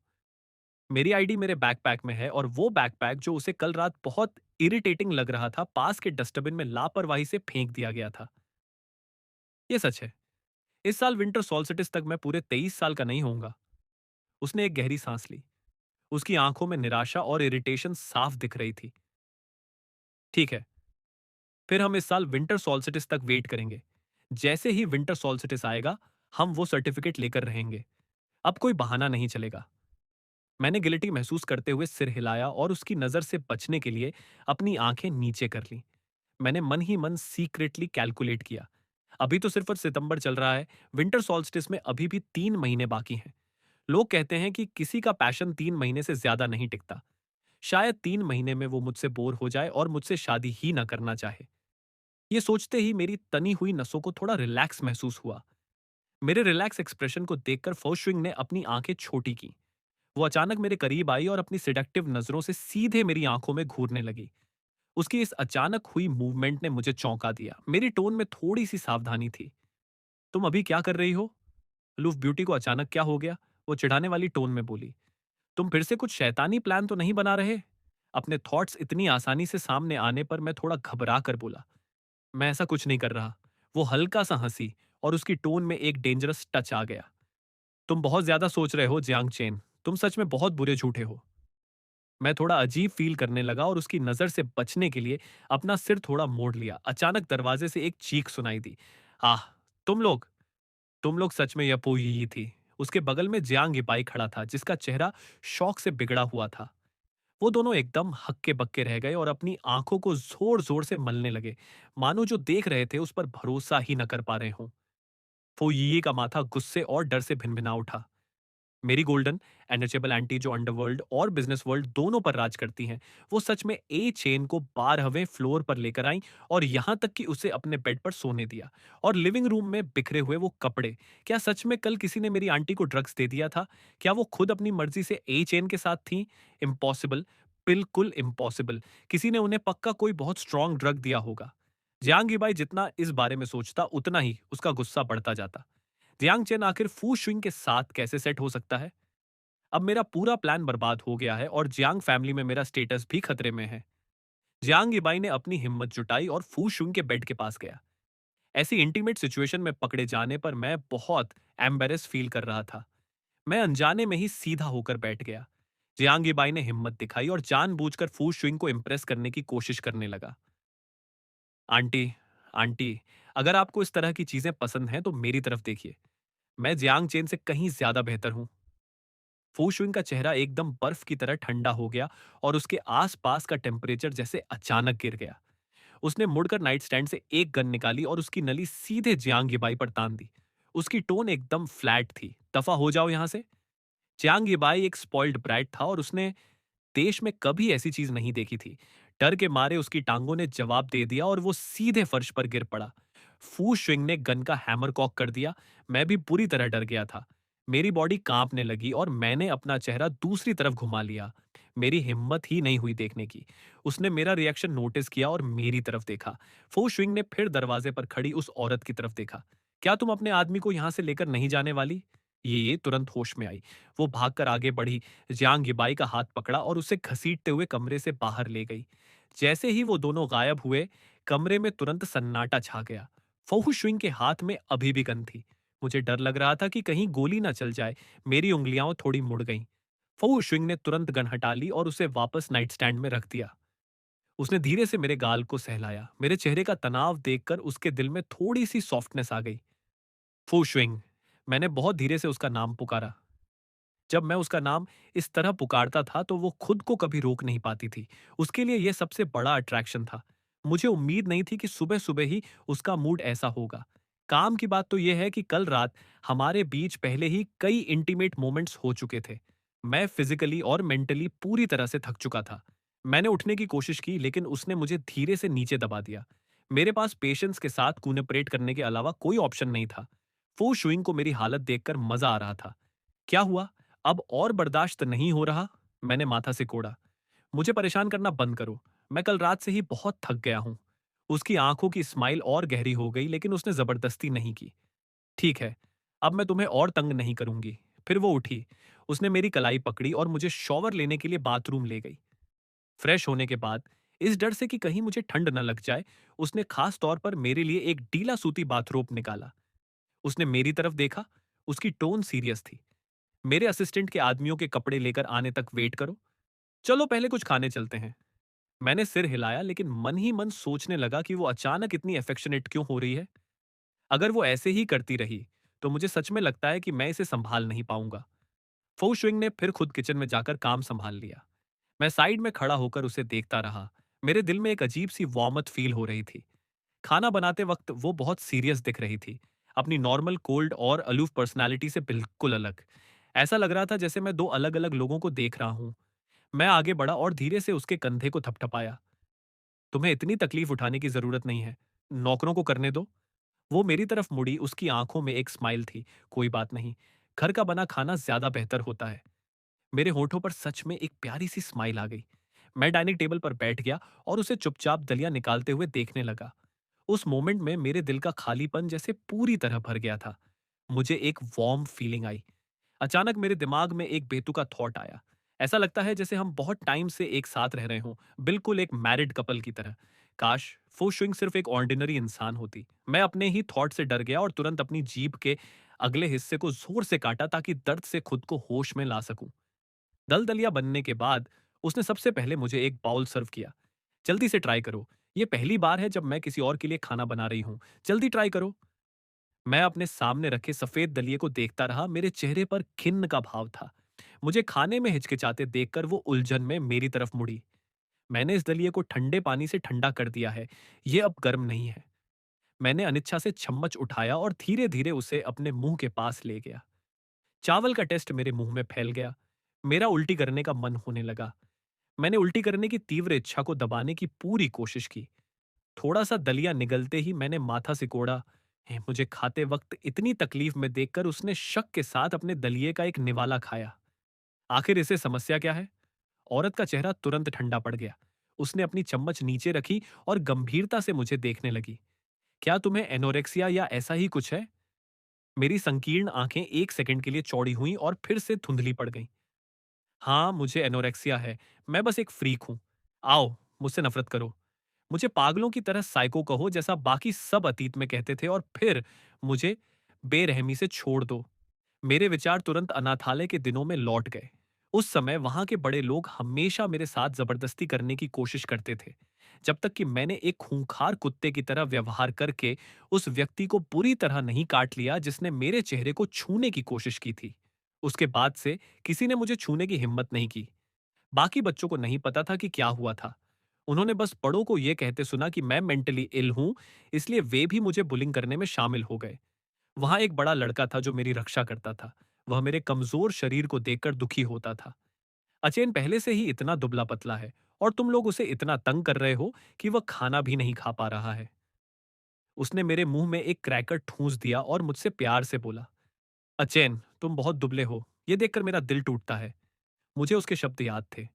मेरी आईडी मेरे बैकपैक में है और वो बैकपैक जो उसे कल रात बहुत इरिटेटिंग लग रहा था, पास के डस्टबिन में लापरवाही से फेंक दिया गया था। ये सच है, इस साल विंटर सॉल्स्टिस तक मैं पूरे 23 साल का नहीं होऊंगा। उसने एक गहरी सांस ली। उसकी आंखों में निराशा और इरिटेशन साफ दिख रही थी। ठीक है, फिर हम इस साल विंटर सॉल्स्टिस तक वेट करेंगे। जैसे ही विंटर सॉल्स्टिस आएगा, हम वो सर्टिफिकेट लेकर रहेंगे। अब कोई बहाना नहीं चलेगा। मैंने गिल्टी महसूस करते हुए सिर हिलाया और उसकी नजर से बचने के लिए अपनी आंखें नीचे कर लीं। मैंने मन ही मन सीक्रेटली कैलकुलेट किया। अभी तो सिर्फ सितंबर चल रहा है। विंटर सॉल्स्टिस में अभी भी 3 महीने बाकी हैं। लोग कहते हैं कि किसी का पैशन 3 महीने से ज्यादा नहीं टिकता। शायद 3 महीने में वो मुझसे बोर हो जाए और मुझसे शादी ही ना करना चाहे। ये सोचते ही मेरी तनी हुई नसों को थोड़ा रिलैक्स महसूस हुआ। मेरे रिलैक्स एक्सप्रेशन को देखकर फोशुइंग ने अपनी आंखें छोटी की। वो अचानक मेरे करीब आई और अपनी सिडक्टिव नजरों से सीधे मेरी आंखों में घूरने लगी। उसकी इस अचानक हुई मूवमेंट ने मुझे चौंका दिया। मेरी टोन में थोड़ी सी सावधानी थी। तुम अभी क्या कर रही हो? लूफ ब्यूटी को अचानक क्या हो गया? वो चिढ़ाने वाली टोन में बोली। तुम फिर से कुछ शैतानी प्लान तो नहीं बना रहे? अपने थॉट्स इतनी आसानी से सामने आने पर मैं थोड़ा घबरा कर बोला। मैं ऐसा कुछ नहीं कर रहा। वो हल्का सा हंसी और उसकी टोन में एक डेंजरस टच आ गया। तुम बहुत ज्यादा सोच रहे हो जियांग चेन। तुम सच में बहुत बुरे झूठे हो। मैं थोड़ा अजीब फील करने लगा और उसकी नजर से बचने के लिए अपना सिर थोड़ा मोड़ लिया। अचानक दरवाजे से एक चीख सुनाई दी। आह, तुम लोग! तुम लोग सच में यपो ही थी। उसके बगल में जियांग इपाई खड़ा था, जिसका चेहरा शौक से बिगड़ा हुआ था। वो दोनों एकदम हक्के-बक्के रह गए और अपनी आँखों को ज़ोर-ज़ोर से मलने लगे, मानो जो देख रहे थे उस पर भरोसा ही न कर पा रहे हों। फुयी का माथा गुस्से और डर से भिनभिना उठा। मेरी गोल्डन, अनटचेबल आंटी जो अंडरवर्ल्ड और बिजनेस वर्ल्ड दोनों पर राज करती हैं, वो सच में ए चेन को 12वें फ्लोर पर लेकर आईं और यहाँ तक कि उसे अपने बेड पर सोने दिया। और लिविंग रूम में बिखरे हुए वो कपड़े, क्या सच में कल किसी ने मेरी आंटी को ड्रग्स दे दिया था? क्या वो खुद अपनी मर्जी से ए चेन के साथ थीं? इम्पॉसिबल, बिल्कुल इम्पॉसिबल। किसी ने उन्हें पक्का कोई बहुत स्ट्रॉन्ग ड्रग दिया होगा। जियांग बाई जितना इस बारे में सोचता, उतना ही उसका गुस्सा बढ़ता जाता। जियांग चेन आखिर फू शुइंग के साथ कैसे सेट हो सकता है? अब मेरा पूरा प्लान बर्बाद हो गया है और जियांग फैमिली में मेरा स्टेटस भी खतरे में है। जियांग इबाई ने अपनी हिम्मत जुटाई और फू शुंग के बेड के पास गया। ऐसी इंटीमेट सिचुएशन में पकड़े जाने पर मैं बहुत एम्बेरस फील कर रहा था। मैं अनजाने में ही सीधा होकर बैठ गया। जियांग इबाई ने हिम्मत दिखाई और जानबूझकर फू शुइंग को इम्प्रेस करने की कोशिश करने लगा। आंटी, आंटी, अगर आपको इस तरह की चीजें पसंद हैं तो मेरी तरफ देखिए। मैं जियांग चेन से कहीं ज्यादा बेहतर हूं। फूशुइंग का चेहरा एकदम बर्फ की तरह ठंडा हो गया और उसके आसपास का टेम्परेचर जैसे अचानक गिर गया। उसने मुड़कर नाइट स्टैंड से एक गन निकाली और उसकी नली सीधे जियांग गिबाई पर तान दी। उसकी टोन एकदम फ्लैट थी। दफा हो जाओ यहां से। जियांग गिबाई एक स्पॉइल्ड ब्राइट था और उसने देश में कभी ऐसी चीज नहीं देखी थी। डर के मारे उसकी टांगों ने जवाब दे दिया और वो सीधे फर्श पर गिर पड़ा। फू शुइंग ने गन का हैमर कॉक कर दिया। मैं भी पूरी तरह डर गया था। मेरी बॉडी कांपने लगी और मैंने अपना चेहरा दूसरी तरफ घुमा लिया। मेरी हिम्मत ही नहीं हुई देखने की। उसने मेरा रिएक्शन नोटिस किया और मेरी तरफ देखा। फू शुइंग ने फिर दरवाजे पर खड़ी उस औरत की तरफ देखा। क्या तुम अपने आदमी को यहां से लेकर नहीं जाने वाली? ये तुरंत होश में आई। वो भागकर आगे बढ़ी, जियांग गिबाई का हाथ पकड़ा और उसे घसीटते हुए कमरे से बाहर ले गई। जैसे ही वो दोनों गायब हुए, कमरे में तुरंत सन्नाटा छा गया। फहू शुइंग के हाथ में अभी भी गन थी। मुझे डर लग रहा था कि कहीं गोली ना चल जाए। मेरी उंगलियां थोड़ी मुड़ गईं। फहू शुइंग ने तुरंत गन हटा ली और उसे वापस नाइट स्टैंड में रख दिया। उसने धीरे से मेरे गाल को सहलाया। मेरे चेहरे का तनाव देखकर उसके दिल में थोड़ी सी सॉफ्टनेस आ गई। फू शुइंग, मैंने बहुत धीरे से उसका नाम पुकारा। जब मैं उसका नाम इस तरह पुकारता था तो वो खुद को कभी रोक नहीं पाती थी। उसके लिए यह सबसे बड़ा अट्रैक्शन था। मुझे उम्मीद नहीं थी कि सुबह सुबह ही उसका मूड ऐसा होगा। काम की बात तो यह है कि कल रात हमारे बीच पहले ही कई इंटीमेट मोमेंट्स हो चुके थे। मैं फिजिकली और मेंटली पूरी तरह से थक चुका था। मैंने उठने की कोशिश की लेकिन उसने मुझे धीरे से नीचे दबा दिया। मेरे पास पेशेंस के साथ कूनेपरेट करने के अलावा कोई ऑप्शन नहीं था। फू शुइंग को मेरी हालत देखकर मजा आ रहा था। क्या हुआ? अब और बर्दाश्त नहीं हो रहा? मैंने माथा से कोड़ा। मुझे परेशान करना बंद करो। मैं कल रात से ही बहुत थक गया हूं। उसकी आंखों की स्माइल और गहरी हो गई लेकिन उसने जबरदस्ती नहीं की। ठीक है, अब मैं तुम्हें और तंग नहीं करूंगी। फिर वो उठी। उसने मेरी कलाई पकड़ी और मुझे शॉवर लेने के लिए बाथरूम ले गई। फ्रेश होने के बाद, इस डर से कि कहीं मुझे ठंड न लग जाए, उसने खास तौर पर मेरे लिए एक ढीला सूती बाथरोब निकाला। उसने मेरी तरफ देखा। उसकी टोन सीरियस थी। मेरे असिस्टेंट के आदमियों के कपड़े लेकर आने तक वेट करो। चलो पहले कुछ खाने चलते हैं। मैंने सिर हिलाया लेकिन मन ही मन सोचने लगा कि वो अचानक इतनी अफेक्शनेट क्यों हो रही है। अगर वो ऐसे ही करती रही तो मुझे सच में लगता है कि मैं इसे संभाल नहीं पाऊंगा। फो शुइंग ने फिर खुद किचन में जाकर काम संभाल लिया। मैं साइड में खड़ा होकर उसे देखता रहा। मेरे दिल में एक अजीब सी वार्मथ फील हो रही थी। खाना बनाते वक्त वो बहुत सीरियस दिख रही थी। अपनी नॉर्मल कोल्ड और अलूफ पर्सनालिटी से बिल्कुल अलग। ऐसा लग रहा था जैसे मैं दो अलग अलग लोगों को देख रहा हूं। मैं आगे बढ़ा और धीरे से उसके कंधे को थपथपाया। तुम्हें इतनी तकलीफ उठाने की जरूरत नहीं है। नौकरों को करने दो। वो मेरी तरफ मुड़ी। उसकी आंखों में एक स्माइल थी। कोई बात नहीं, घर का बना खाना ज्यादा बेहतर होता है। मेरे होठों पर सच में एक प्यारी सी स्माइल आ गई। मैं डाइनिंग टेबल पर बैठ गया और उसे चुपचाप दलिया निकालते हुए देखने लगा। उस मोमेंट में मेरे दिल का खालीपन जैसे पूरी तरह भर गया था। मुझे एक वार्म फीलिंग आई। अचानक मेरे दिमाग में एक बेतुका थॉट आया। ऐसा लगता है जैसे हम बहुत टाइम से एक साथ रह रहे हों, बिल्कुल एक मैरिड कपल की तरह। काश फो शुइंग सिर्फ एक ऑर्डिनरी इंसान होती। मैं अपने ही थॉट से डर गया और तुरंत अपनी जीभ के अगले हिस्से को जोर से काटा ताकि दर्द से खुद को होश में ला सकूं। दलदलिया बनने के बाद उसने सबसे पहले मुझे एक बाउल सर्व किया। जल्दी से ट्राई करो। ये पहली बार है जब मैं किसी और के लिए खाना बना रही हूँ। जल्दी ट्राई करो। मैं अपने सामने रखे सफेद दलिये को देखता रहा। मेरे चेहरे पर खिन्न का भाव था। मुझे खाने में हिचकिचाते देखकर वो उलझन में मेरी तरफ मुड़ी। मैंने इस दलिए को ठंडे पानी से ठंडा कर दिया है, ये अब गर्म नहीं है। मैंने अनिच्छा से चम्मच उठाया और धीरे धीरे उसे अपने मुंह के पास ले गया। चावल का टेस्ट मेरे मुंह में फैल गया। मेरा उल्टी करने का मन होने लगा। मैंने उल्टी करने की तीव्र इच्छा को दबाने की पूरी कोशिश की। थोड़ा सा दलिया निगलते ही मैंने माथा सिकोड़ा। मुझे खाते वक्त इतनी तकलीफ में देखकर उसने शक के साथ अपने दलिये का एक निवाला खाया। आखिर इसे समस्या क्या है? औरत का चेहरा तुरंत ठंडा पड़ गया। उसने अपनी चम्मच नीचे रखी और गंभीरता से मुझे देखने लगी। क्या तुम्हें एनोरेक्सिया या ऐसा ही कुछ है? मेरी संकीर्ण आंखें एक सेकंड के लिए चौड़ी हुईं और फिर से धुंधली पड़ गईं। हाँ, मुझे एनोरेक्सिया है। मैं बस एक फ्रीक हूं। आओ, मुझसे नफरत करो। मुझे पागलों की तरह साइको कहो जैसा बाकी सब अतीत में कहते थे और फिर मुझे बेरहमी से छोड़ दो। मेरे विचार तुरंत अनाथालय के दिनों में लौट गए। उस समय वहां के बड़े लोग हमेशा मेरे साथ जबरदस्ती करने की कोशिश करते थे, जब तक कि मैंने एक खूंखार कुत्ते की तरह व्यवहार करके उस व्यक्ति को बुरी तरह नहीं काट लिया जिसने मेरे चेहरे को छूने की कोशिश की थी। उसके बाद से किसी ने मुझे छूने की हिम्मत नहीं की। बाकी बच्चों को नहीं पता था कि क्या हुआ था। उन्होंने बस बड़ों को यह कहते सुना कि मैं मेंटली इल हूं, इसलिए वे भी मुझे बुलिंग करने में शामिल हो गए। वहां एक बड़ा लड़का था जो मेरी रक्षा करता था। वह मेरे कमजोर शरीर को देखकर दुखी होता था। अचेन पहले से ही इतना दुबला पतला है और तुम लोग उसे इतना तंग कर रहे हो कि वह खाना भी नहीं खा पा रहा है। उसने मेरे मुंह में एक क्रैकर ठूंस दिया और मुझसे प्यार से बोला, अचेन तुम बहुत दुबले हो, यह देखकर मेरा दिल टूटता है। मुझे उसके शब्द याद थे।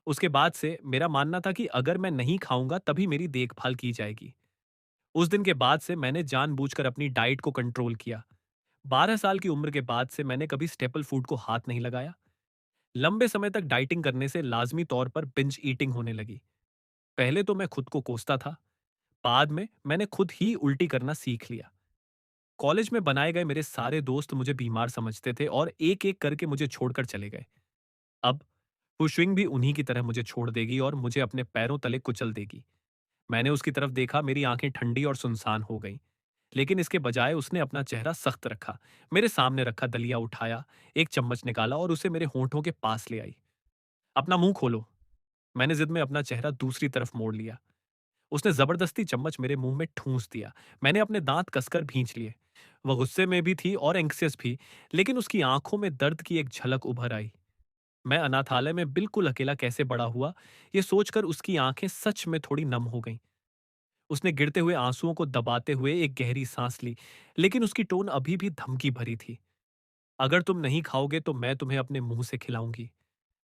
उसके बाद से मेरा मानना था कि अगर मैं नहीं खाऊंगा तभी मेरी देखभाल की जाएगी। उस दिन के बाद से मैंने जानबूझकर अपनी डाइट को कंट्रोल किया। 12 साल की उम्र के बाद से मैंने कभी स्टेपल फूड को हाथ नहीं लगाया। लंबे समय तक डाइटिंग करने से लाजमी तौर पर बिंज ईटिंग होने लगी। पहले तो मैं खुद को कोसता था, बाद में मैंने खुद ही उल्टी करना सीख लिया। कॉलेज में बनाए गए मेरे सारे दोस्त मुझे बीमार समझते थे और एक एक करके मुझे छोड़कर चले गए। अब पुशविंग भी उन्हीं की तरह मुझे छोड़ देगी और मुझे अपने पैरों तले कुचल देगी। मैंने उसकी तरफ देखा, मेरी आंखें ठंडी और सुनसान हो गईं। लेकिन इसके बजाय उसने अपना चेहरा सख्त रखा, मेरे सामने रखा दलिया उठाया, एक चम्मच निकाला और उसे मेरे होंठों के पास ले आई। अपना मुंह खोलो। मैंने जिद में अपना चेहरा दूसरी तरफ मोड़ लिया। उसने जबरदस्ती चम्मच मेरे मुंह में ठूंस दिया। मैंने अपने दांत कसकर भींच लिए। वह गुस्से में भी थी और एंक्सियस भी, लेकिन उसकी आंखों में दर्द की एक झलक उभर आई। मैं अनाथालय में बिल्कुल अकेला कैसे बड़ा हुआ, ये सोचकर उसकी आंखें सच में थोड़ी नम हो गईं। उसने गिरते हुए आंसुओं को दबाते हुए एक गहरी सांस ली, लेकिन उसकी टोन अभी भी धमकी भरी थी। अगर तुम नहीं खाओगे तो मैं तुम्हें अपने मुंह से खिलाऊंगी।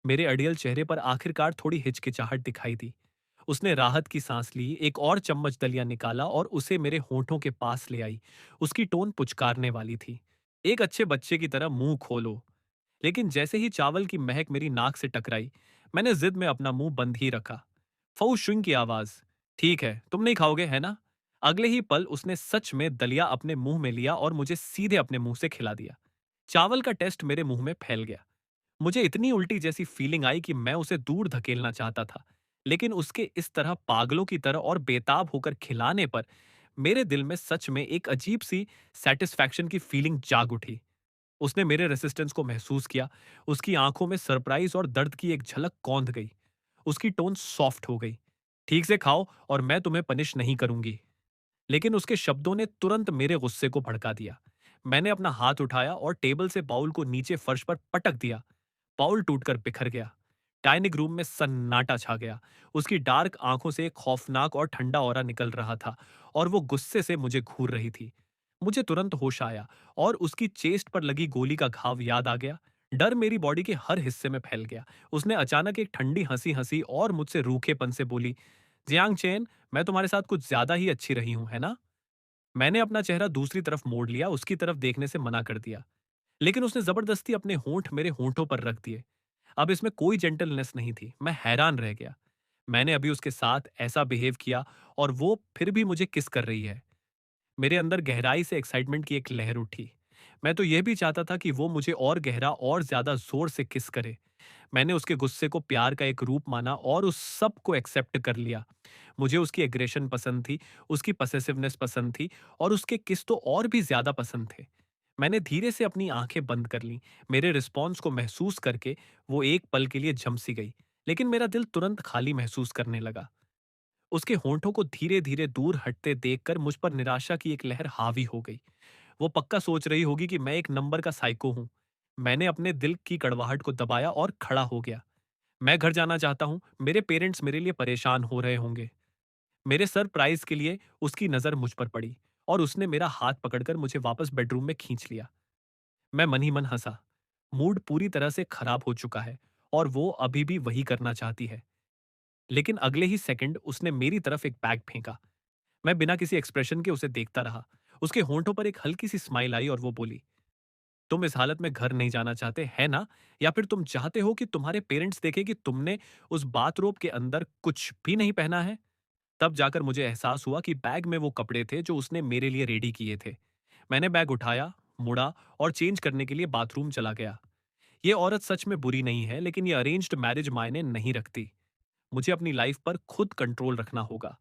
मेरे अड़ियल चेहरे पर आखिरकार थोड़ी हिचकिचाहट दिखाई दी। उसने राहत की सांस ली, एक और चम्मच दलिया निकाला और उसे मेरे होठों के पास ले आई। उसकी टोन पुचकारने वाली थी। एक अच्छे बच्चे की तरह मुंह खोलो। लेकिन जैसे ही चावल की महक मेरी नाक से टकराई, मैंने जिद में अपना मुंह बंद ही रखा। फऊ शुंग की आवाज, ठीक है तुम नहीं खाओगे है ना? अगले ही पल उसने सच में दलिया अपने मुंह में लिया और मुझे सीधे अपने मुंह से खिला दिया। चावल का टेस्ट मेरे मुंह में फैल गया। मुझे इतनी उल्टी जैसी फीलिंग आई कि मैं उसे दूर धकेलना चाहता था, लेकिन उसके इस तरह पागलों की तरह और बेताब होकर खिलाने पर मेरे दिल में सच में एक अजीब सी सेटिस्फैक्शन की फीलिंग जाग उठी। उसने मेरे रेसिस्टेंस को महसूस किया। उसकी आंखों में सरप्राइज और दर्द की एक झलक कौंध गई। उसकी टोन सॉफ्ट हो गई। ठीक से खाओ और मैं तुम्हें पनिश नहीं करूंगी। लेकिन उसके शब्दों ने तुरंत मेरे गुस्से को भड़का दिया। मैंने अपना हाथ उठाया और टेबल से बाउल को नीचे फर्श पर पटक दिया। बाउल टूटकर बिखर गया। डाइनिंग रूम में सन्नाटा छा गया। उसकी डार्क आंखों से एक खौफनाक और ठंडा ऑरा निकल रहा था और वो गुस्से से मुझे घूर रही थी। मुझे तुरंत होश आया और उसकी चेस्ट पर लगी गोली का घाव याद आ गया। डर मेरी बॉडी के हर हिस्से में फैल गया। उसने अचानक एक ठंडी हंसी हंसी और मुझसे रूखेपन से बोली, जियांग चेन, मैं तुम्हारे साथ कुछ ज्यादा ही अच्छी रही हूं, है ना? मैंने अपना चेहरा दूसरी तरफ मोड़ लिया, उसकी तरफ देखने से मना कर दिया। लेकिन उसने जबरदस्ती अपने होंठ मेरे होंठों पर रख दिए। अब इसमें कोई जेंटलनेस नहीं थी। मैं हैरान रह गया। मैंने अभी उसके साथ ऐसा बिहेव किया और वो फिर भी मुझे किस कर रही है। मेरे अंदर गहराई से एक्साइटमेंट की एक लहर उठी। मैं तो यह भी चाहता था कि वो मुझे और गहरा और ज्यादा जोर से किस करे। मैंने उसके गुस्से को प्यार का एक रूप माना और उस सब को एक्सेप्ट कर लिया। मुझे उसकी एग्रेशन पसंद थी, उसकी पसेसिवनेस पसंद थी और उसके किस तो और भी ज्यादा पसंद थे। मैंने धीरे से अपनी आंखें बंद कर लीं। मेरे रिस्पॉन्स को महसूस करके वो एक पल के लिए जम सी गई, लेकिन मेरा दिल तुरंत खाली महसूस करने लगा। उसके होंठों को धीरे-धीरे दूर हटते देखकर मुझ पर निराशा की एक लहर हावी हो गई। वो पक्का सोच रही होगी कि मैं एक नंबर का साइको हूँ। मैंने अपने दिल की कड़वाहट को दबाया और खड़ा हो गया। मैं घर जाना चाहता हूँ, मेरे पेरेंट्स मेरे लिए परेशान हो रहे होंगे। मेरे सरप्राइज़ के लिए उसकी नज़र मुझ पर पड़ी और उसने मेरा हाथ पकड़कर मुझे वापस बेडरूम में खींच लिया। मैं मन ही मन हँसा। मूड पूरी तरह से खराब हो चुका है और वो अभी भी वही करना चाहती है। लेकिन अगले ही सेकंड उसने मेरी तरफ एक बैग फेंका। मैं बिना किसी एक्सप्रेशन के उसे देखता रहा। उसके होंठों पर एक हल्की सी स्माइल आई और वो बोली, तुम इस हालत में घर नहीं जाना चाहते, है ना? या फिर तुम चाहते हो कि तुम्हारे पेरेंट्स देखें कि तुमने उस बाथरोब के अंदर कुछ भी नहीं पहना है? तब जाकर मुझे एहसास हुआ कि बैग में वो कपड़े थे जो उसने मेरे लिए रेडी किए थे। मैंने बैग उठाया, मुड़ा और चेंज करने के लिए बाथरूम चला गया। ये औरत सच में बुरी नहीं है, लेकिन ये अरेंज्ड मैरिज मायने नहीं रखती। मुझे अपनी लाइफ पर खुद कंट्रोल रखना होगा।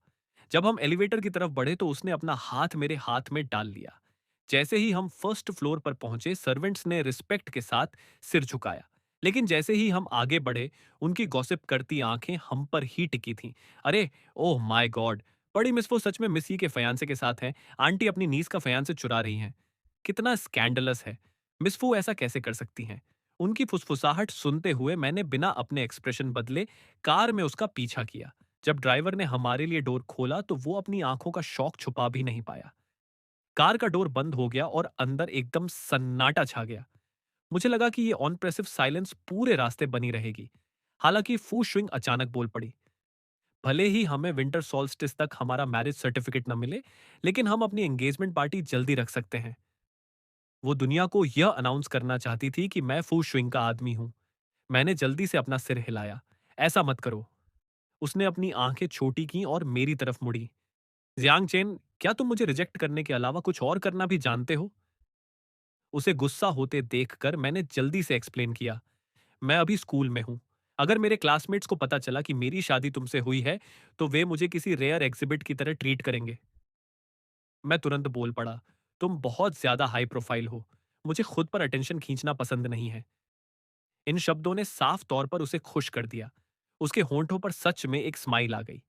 जब हम एलिवेटर की तरफ बढ़े तो उसने अपना हाथ मेरे हाथ में डाल लिया। जैसे ही हम फर्स्ट फ्लोर पर पहुंचे, सर्वेंट्स ने रिस्पेक्ट के साथ सिर झुकाया। लेकिन जैसे ही हम आगे बढ़े, उनकी गॉसिप करती आंखें हम पर ही टिकी थीं। अरे, ओह माय गॉड! बड़ी मिस वो सच में मिस ही के फयांसे के साथ हैं। आंटी अपनी नीस का फयांसे चुरा रही हैं। कितना स्कैंडलस है। मिस फू ऐसा कैसे कर सकती हैं? उनकी फुसफुसाहट सुनते हुए मैंने बिना अपने एक्सप्रेशन बदले कार में उसका पीछा किया। जब ड्राइवर ने हमारे लिए डोर खोला तो वो अपनी आंखों का शौक छुपा भी नहीं पाया। कार का डोर बंद हो गया और अंदर एकदम सन्नाटा छा गया। मुझे लगा कि ये ऑनप्रेसिव साइलेंस पूरे रास्ते बनी रहेगी। हालांकि फू शुइंग अचानक बोल पड़ी, भले ही हमें विंटर सॉल्स्टिस तक हमारा मैरिज सर्टिफिकेट न मिले, लेकिन हम अपनी एंगेजमेंट पार्टी जल्दी रख सकते हैं। वो दुनिया को यह अनाउंस करना चाहती थी कि मैं फू शुइंग का आदमी हूं। मैंने जल्दी से अपना सिर हिलाया। ऐसा मत करो। उसने अपनी आंखें छोटी की और मेरी तरफ मुड़ी। जियांग चेन, क्या तुम मुझे रिजेक्ट करने के अलावा कुछ और करना भी जानते हो? उसे गुस्सा होते देखकर मैंने जल्दी से एक्सप्लेन किया, मैं अभी स्कूल में हूं। अगर मेरे क्लासमेट्स को पता चला कि मेरी शादी तुमसे हुई है, तो वे मुझे किसी रेयर एग्जिबिट की तरह ट्रीट करेंगे। मैं तुरंत बोल पड़ा, तुम बहुत ज्यादा हाई प्रोफाइल हो। मुझे खुद पर अटेंशन खींचना पसंद नहीं है। इन शब्दों ने साफ तौर पर उसे खुश कर दिया। उसके होंठों पर सच में एक स्माइल आ गई।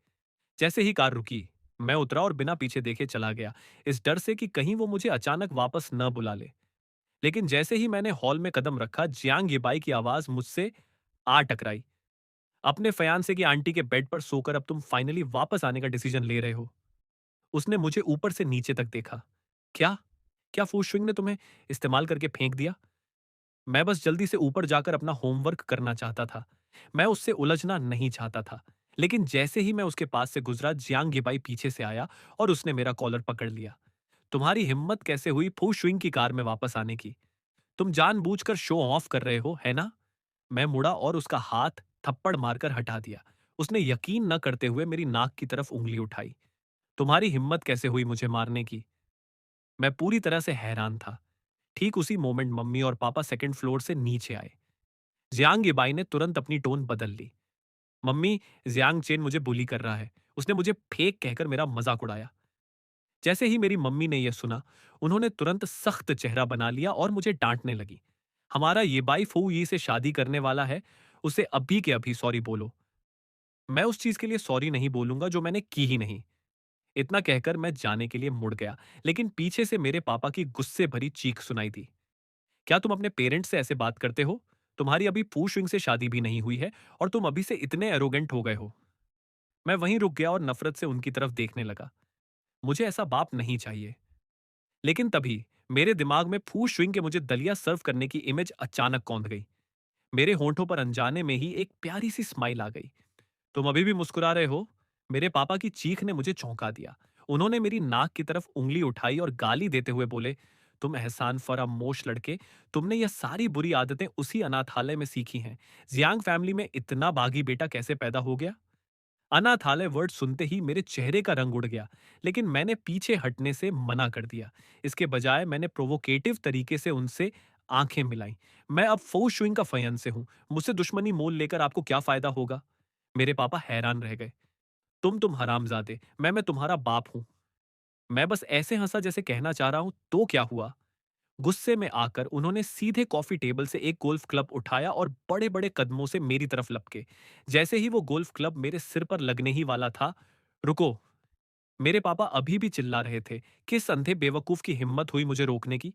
जैसे ही कार रुकी, मैं उतरा और बिना पीछे देखे चला गया, इस डर से कि कहीं वो मुझे अचानक वापस न बुला ले। लेकिन जैसे ही मैंने हॉल में कदम रखा, जियांग येबाई की आवाज मुझसे आ टकराई। अपने फयान्से की आंटी के बेड पर सोकर अब तुम फाइनली वापस आने का डिसीजन ले रहे हो। उसने मुझे ऊपर से नीचे तक देखा। क्या? क्या फूशुइंग ने तुम्हें इस्तेमाल करके फेंक दिया? मैं बस जल्दी से ऊपर जाकर अपना होमवर्क करना चाहता था। मैं उससे उलझना नहीं चाहता था। लेकिन जैसे ही मैं उसके पास से गुजरा, जियांग येबाई पीछे से आया और उसने मेरा कॉलर पकड़ लिया। तुम्हारी हिम्मत कैसे हुई फू शुइंग की कार में वापस आने की? तुम जानबूझकर शो ऑफ कर रहे हो, है ना? मैं मुड़ा और उसका हाथ थप्पड़ मारकर हटा दिया। उसने यकीन न करते हुए मेरी नाक की तरफ उंगली उठाई। तुम्हारी हिम्मत कैसे हुई मुझे मारने की? मैं पूरी तरह से हैरान था। ठीक उसी मोमेंट मम्मी और पापा सेकंड फ्लोर से नीचे आए। जियांग येबाई ने तुरंत अपनी टोन बदल ली। मम्मी, जियांग चेन मुझे बुली कर रहा है। उसने मुझे फेक कहकर मेरा मजाक उड़ाया। जैसे ही मेरी मम्मी ने यह सुना, उन्होंने तुरंत सख्त चेहरा बना लिया और मुझे डांटने लगी। हमारा ये बाई फू यी से शादी करने वाला है, उसे अभी के अभी सॉरी बोलो। मैं उस चीज के लिए सॉरी नहीं बोलूंगा जो मैंने की ही नहीं। इतना कहकर मैं जाने के लिए मुड़ गया, लेकिन पीछे से मेरे पापा की गुस्से भरी चीख सुनाई दी। क्या तुम अपने पेरेंट्स से ऐसे बात करते हो? तुम्हारी अभी फू शुइंग से शादी भी नहीं हुई है और तुम अभी से इतने एरोगेंट हो गए हो। मैं वहीं रुक गया और नफरत से उनकी तरफ देखने लगा। मुझे ऐसा बाप नहीं चाहिए। लेकिन तभी मेरे दिमाग में फू शुइंग के मुझे दलिया सर्व करने की इमेज अचानक कौंध गई। मेरे होंठों पर अनजाने में ही एक प्यारी सी स्माइल आ गई। तुम अभी भी मुस्कुरा रहे हो? मेरे पापा की चीख ने मुझे चौंका दिया। उन्होंने मेरी नाक की तरफ उंगली उठाई और गाली देते हुए बोले, तुम एहसान फरामोश लड़के, तुमने यह सारी बुरी आदतें उसी अनाथालय में सीखी हैं। जियांग फैमिली में इतना बागी बेटा कैसे पैदा हो गया? अनाथालय वर्ड सुनते ही मेरे चेहरे का रंग उड़ गया, लेकिन मैंने पीछे हटने से मना कर दिया। इसके बजाय मैंने प्रोवोकेटिव तरीके से उनसे आंखें मिलाई। मैं अब फो शुइंग का फयंसे हूं। मुझसे दुश्मनी मोल लेकर आपको क्या फायदा होगा? मेरे पापा हैरान रह गए। तुम हरामजादे, मैं तुम्हारा बाप हूं। मैं बस ऐसे हंसा जैसे कहना चाह रहा हूं, तो क्या हुआ? गुस्से में आकर उन्होंने सीधे कॉफी टेबल से एक गोल्फ क्लब उठाया और बड़े-बड़े कदमों से मेरी तरफ लपके। जैसे ही वो गोल्फ क्लब मेरे सिर पर लगने ही वाला था, "रुको!" मेरे पापा अभी भी चिल्ला रहे थे। किस अंधे बेवकूफ की हिम्मत हुई मुझे रोकने की?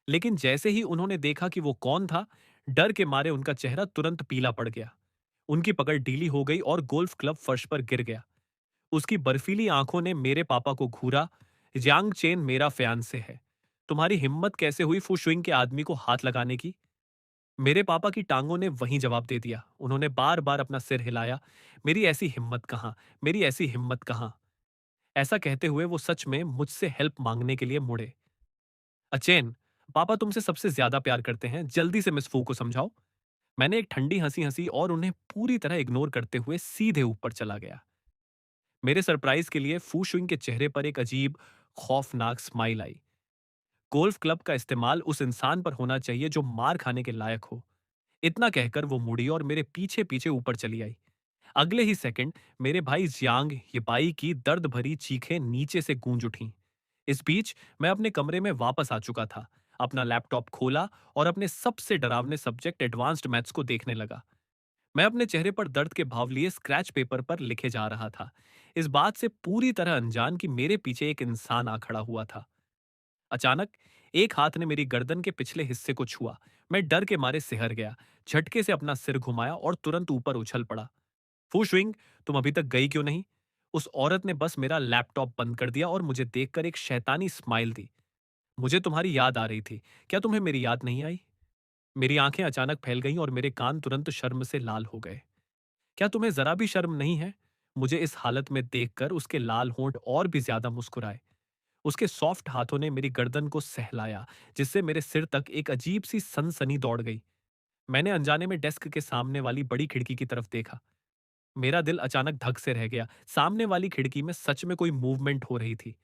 लेकिन जैसे ही उन्होंने देखा कि वो कौन था, डर के मारे उनका चेहरा तुरंत पीला पड़ गया। उनकी पकड़ ढीली हो गई और गोल्फ क्लब फर्श पर गिर गया। उसकी बर्फीली आंखों ने मेरे पापा को घूरा। "यांग चेन मेरा फियांसे है। तुम्हारी हिम्मत कैसे हुई फुशुइंग के आदमी को हाथ लगाने की?" मेरे पापा की टांगों ने वहीं जवाब दे दिया। उन्होंने बार-बार अपना सिर हिलाया। "मेरी ऐसी हिम्मत कहाँ? मेरी ऐसी हिम्मत कहाँ?" ऐसा कहते हुए वो सच में मुझसे हेल्प मांगने के लिए मुड़े। "अचेन, पापा तुमसे सबसे ज्यादा प्यार करते हैं। जल्दी से मिस फू को समझाओ।" मैंने एक ठंडी हंसी हंसी और उन्हें पूरी तरह इग्नोर करते हुए सीधे ऊपर चला गया। मेरे सरप्राइज के लिए फू शुइंग के चेहरे पर एक अजीब, खौफनाक स्माइल आई। गोल्फ क्लब का इस्तेमाल उस इंसान पर होना चाहिए जो मार खाने के लायक हो। इतना कहकर वो मुड़ी और मेरे पीछे पीछे ऊपर चली आई। अगले ही सेकंड मेरे भाई जियांग येपाई की दर्द भरी चीखें नीचे से गूंज उठीं। इस बीच मैं अपने कमरे में वापस आ चुका था। अपना लैपटॉप खोला और अपने सबसे डरावने सब्जेक्ट एडवांस्ड मैथ्स को देखने लगा। मैं अपने चेहरे पर दर्द के भाव लिए स्क्रैच पेपर पर लिखे जा रहा था, इस बात से पूरी तरह अनजान कि मेरे पीछे एक इंसान आ खड़ा हुआ था। अचानक एक हाथ ने मेरी गर्दन के पिछले हिस्से को छुआ। मैं डर के मारे सिहर गया, झटके से अपना सिर घुमाया और तुरंत ऊपर उछल पड़ा। फूशविंग, तुम अभी तक गई क्यों नहीं? उस औरत ने बस मेरा लैपटॉप बंद कर दिया और मुझे देखकर एक शैतानी स्माइल दी। मुझे तुम्हारी याद आ रही थी। क्या तुम्हें मेरी याद नहीं आई? मेरी आंखें अचानक फैल गईं और मेरे कान तुरंत शर्म से लाल हो गए। क्या तुम्हें जरा भी शर्म नहीं है? मुझे इस हालत में देखकर उसके लाल होंठ और भी ज्यादा मुस्कुराए। उसके सॉफ्ट हाथों ने मेरी गर्दन को सहलाया, जिससे मेरे सिर तक एक अजीब सी सनसनी दौड़ गई। मैंने अनजाने में डेस्क के सामने वाली बड़ी खिड़की की तरफ देखा। मेरा दिल अचानक धक से रह गया। सामने वाली खिड़की में सच में कोई मूवमेंट हो रही थी।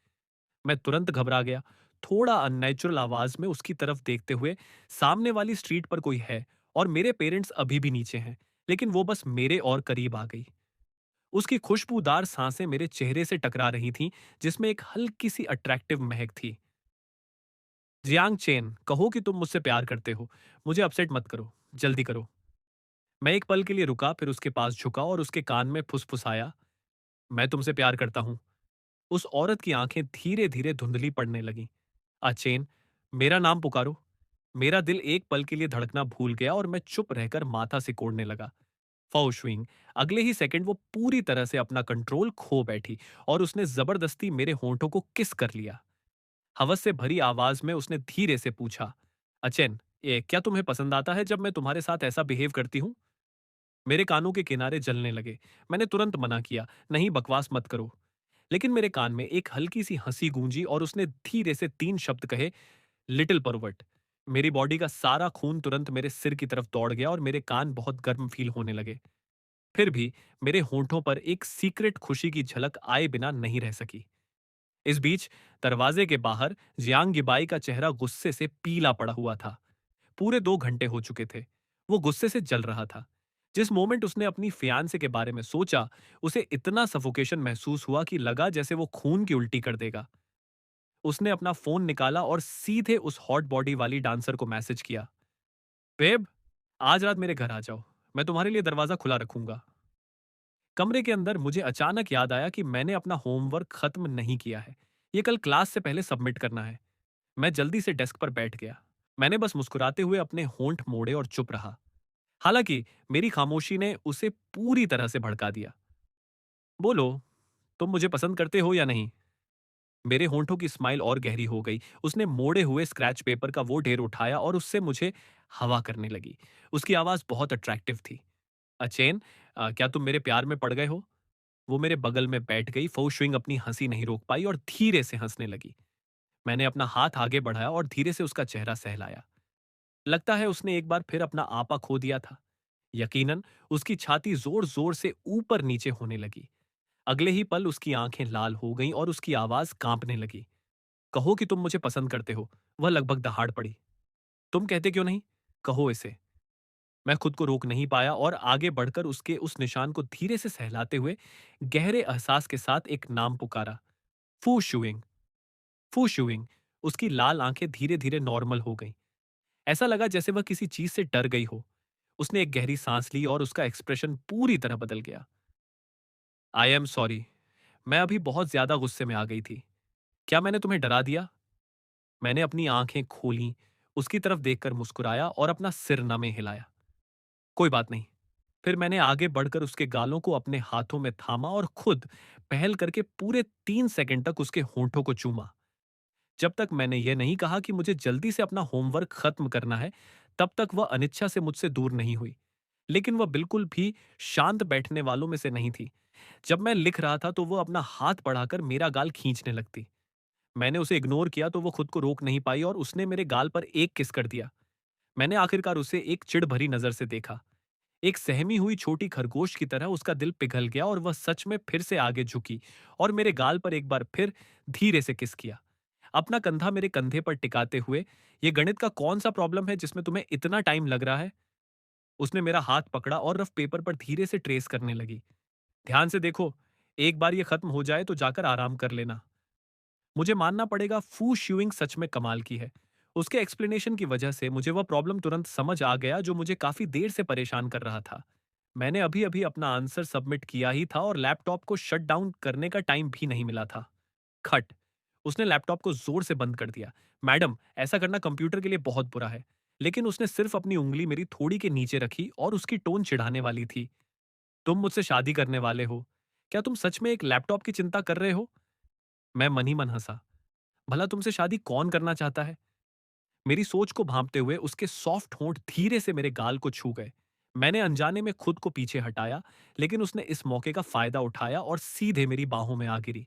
मैं तुरंत घबरा गया। थोड़ा अननेचुरल आवाज में उसकी तरफ देखते हुए, सामने वाली स्ट्रीट पर कोई है और मेरे पेरेंट्स अभी भी नीचे हैं, लेकिन वो बस मेरे और करीब आ गई। उसकी खुशबूदार सांसें मेरे चेहरे से टकरा रही थीं, जिसमें एक हल्की सी अट्रैक्टिव महक थी। जियांग चेन, कहो कि तुम मुझसे प्यार करते हो। मुझे अपसेट मत करो। जल्दी करो। मैं एक पल के लिए रुका, फिर उसके पास झुका और उसके कान में फुसफुसाया, "मैं तुमसे प्यार करता हूं।" उस औरत की आंखें धीरे धीरे धुंधली पड़ने लगीं। "अचेन, मेरा नाम पुकारो।" मेरा दिल एक पल के लिए धड़कना भूल गया और मैं चुप रहकर माथा सिकोड़ने लगा। फाउशुइंग। अगले ही सेकंड वो पूरी तरह से अपना कंट्रोल खो बैठी और उसने जबरदस्ती मेरे होंठों को किस कर लिया। हवस से भरी आवाज में उसने धीरे से पूछा, "अचेन, ये क्या तुम्हें पसंद आता है जब मैं तुम्हारे साथ ऐसा बिहेव करती हूँ?" मेरे कानों के किनारे जलने लगे। मैंने तुरंत मना किया, "नहीं, बकवास मत करो।" लेकिन मेरे कान में एक हल्की सी हंसी गूंजी और उसने धीरे से 3 शब्द कहे, "लिटिल परवर्ट।" मेरी बॉडी का सारा खून तुरंत मेरे सिर की तरफ दौड़ गया और मेरे कान बहुत गर्म फील होने लगे। फिर भी मेरे होंठों पर एक सीक्रेट खुशी की झलक आए बिना नहीं रह सकी। इस बीच दरवाजे के बाहर जियांग गिबाई का चेहरा गुस्से से पीला पड़ा हुआ था। पूरे 2 घंटे हो चुके थे। वो गुस्से से जल रहा था। जिस मोमेंट उसने अपनी फियांसे के बारे में सोचा, उसे इतना सफोकेशन महसूस हुआ कि लगा जैसे वो खून की उल्टी कर देगा। उसने अपना फोन निकाला और सीधे उस हॉट बॉडी वाली डांसर को मैसेज किया, "बेब, आज रात मेरे घर आ जाओ। मैं तुम्हारे लिए दरवाजा खुला रखूंगा।" कमरे के अंदर मुझे अचानक याद आया कि मैंने अपना होमवर्क खत्म नहीं किया है। ये कल क्लास से पहले सबमिट करना है। मैं जल्दी से डेस्क पर बैठ गया। मैंने बस मुस्कुराते हुए अपने होंठ मोड़े और चुप रहा। हालांकि मेरी खामोशी ने उसे पूरी तरह से भड़का दिया। "बोलो, तुम मुझे पसंद करते हो या नहीं?" मेरे होंठों की स्माइल और गहरी हो गई। उसने मोड़े हुए स्क्रैच पेपर का वो ढेर उठाया और उससे मुझे हवा करने लगी। उसकी आवाज बहुत अट्रैक्टिव थी। "अचेन, क्या तुम मेरे प्यार में पड़ गए हो?" वो मेरे बगल में बैठ गई। फो शुइंग अपनी हंसी नहीं रोक पाई और धीरे से हंसने लगी। मैंने अपना हाथ आगे बढ़ाया और धीरे से उसका चेहरा सहलाया। लगता है उसने एक बार फिर अपना आपा खो दिया था। यकीनन उसकी छाती जोर जोर से ऊपर नीचे होने लगी। अगले ही पल उसकी आंखें लाल हो गईं और उसकी आवाज कांपने लगी। "कहो कि तुम मुझे पसंद करते हो।" वह लगभग दहाड़ पड़ी। "तुम कहते क्यों नहीं? कहो इसे।" मैं खुद को रोक नहीं पाया और आगे बढ़कर उसके उस निशान को धीरे से सहलाते हुए गहरे एहसास के साथ एक नाम पुकारा, "फू शुइंग।" "फू शुइंग।" उसकी लाल आंखें धीरे धीरे नॉर्मल हो गईं। ऐसा लगा जैसे वह किसी चीज से डर गई हो। उसने एक गहरी सांस ली और उसका एक्सप्रेशन पूरी तरह बदल गया। आई एम सॉरी, मैं अभी बहुत ज्यादा गुस्से में आ गई थी। क्या मैंने तुम्हें डरा दिया? मैंने अपनी आंखें खोलीं, उसकी तरफ देखकर मुस्कुराया और अपना सिर न में हिलाया। कोई बात नहीं। फिर मैंने आगे बढ़कर उसके गालों को अपने हाथों में थामा और खुद पहल करके पूरे 3 सेकंड तक उसके होंठों को चूमा। जब तक मैंने यह नहीं कहा कि मुझे जल्दी से अपना होमवर्क खत्म करना है, तब तक वह अनिच्छा से मुझसे दूर नहीं हुई। लेकिन वह बिल्कुल भी शांत बैठने वालों में से नहीं थी। जब मैं लिख रहा था तो वो अपना हाथ बढ़ाकर मेरा गाल खींचने लगती। मैंने उसे इग्नोर किया तो वो खुद को रोक नहीं पाई और उसने मेरे गाल पर एक किस कर दिया। मैंने आखिरकार उसे एक चिढ़ भरी नजर से देखा। एक सहमी हुई छोटी खरगोश की तरह उसका दिल पिघल गया और वह सच में फिर से आगे झुकी और मेरे गाल पर एक बार फिर धीरे से किस किया। अपना कंधा मेरे कंधे पर टिकाते हुए, ये गणित का कौन सा प्रॉब्लम है जिसमें तुम्हें इतना टाइम लग रहा है? उसने मेरा हाथ पकड़ा और रफ पेपर पर धीरे से ट्रेस करने लगी। ध्यान से देखो, एक बार ये खत्म हो जाए तो जाकर आराम कर लेना। मुझे मानना पड़ेगा, फू श्यूइंग सच में कमाल की है। उसके एक्सप्लेनेशन की वजह से मुझे वह प्रॉब्लम तुरंत समझ आ गया जो मुझे काफी देर से परेशान कर रहा था। मैंने अभी अभी अपना आंसर सबमिट किया ही था और लैपटॉप को शट डाउन करने का टाइम भी नहीं मिला था। खट! उसने लैपटॉप को जोर से बंद कर दिया। मैडम, ऐसा करना कंप्यूटर के लिए बहुत बुरा है। लेकिन उसने सिर्फ अपनी उंगली मेरी थोड़ी के नीचे रखी और उसकी टोन चिढ़ाने वाली थी। तुम मुझसे शादी करने वाले हो। क्या तुम सच में एक लैपटॉप की चिंता कर रहे हो? मैं मन ही मन हंसा। भला तुमसे शादी कौन करना चाहता है? मेरी सोच को भांपते हुए उसके सॉफ्ट होंठ धीरे से मेरे गाल को छू गए। मैंने अनजाने में खुद को पीछे हटाया, लेकिन उसने इस मौके का फायदा उठाया और सीधे मेरी बाहों में आ गिरी।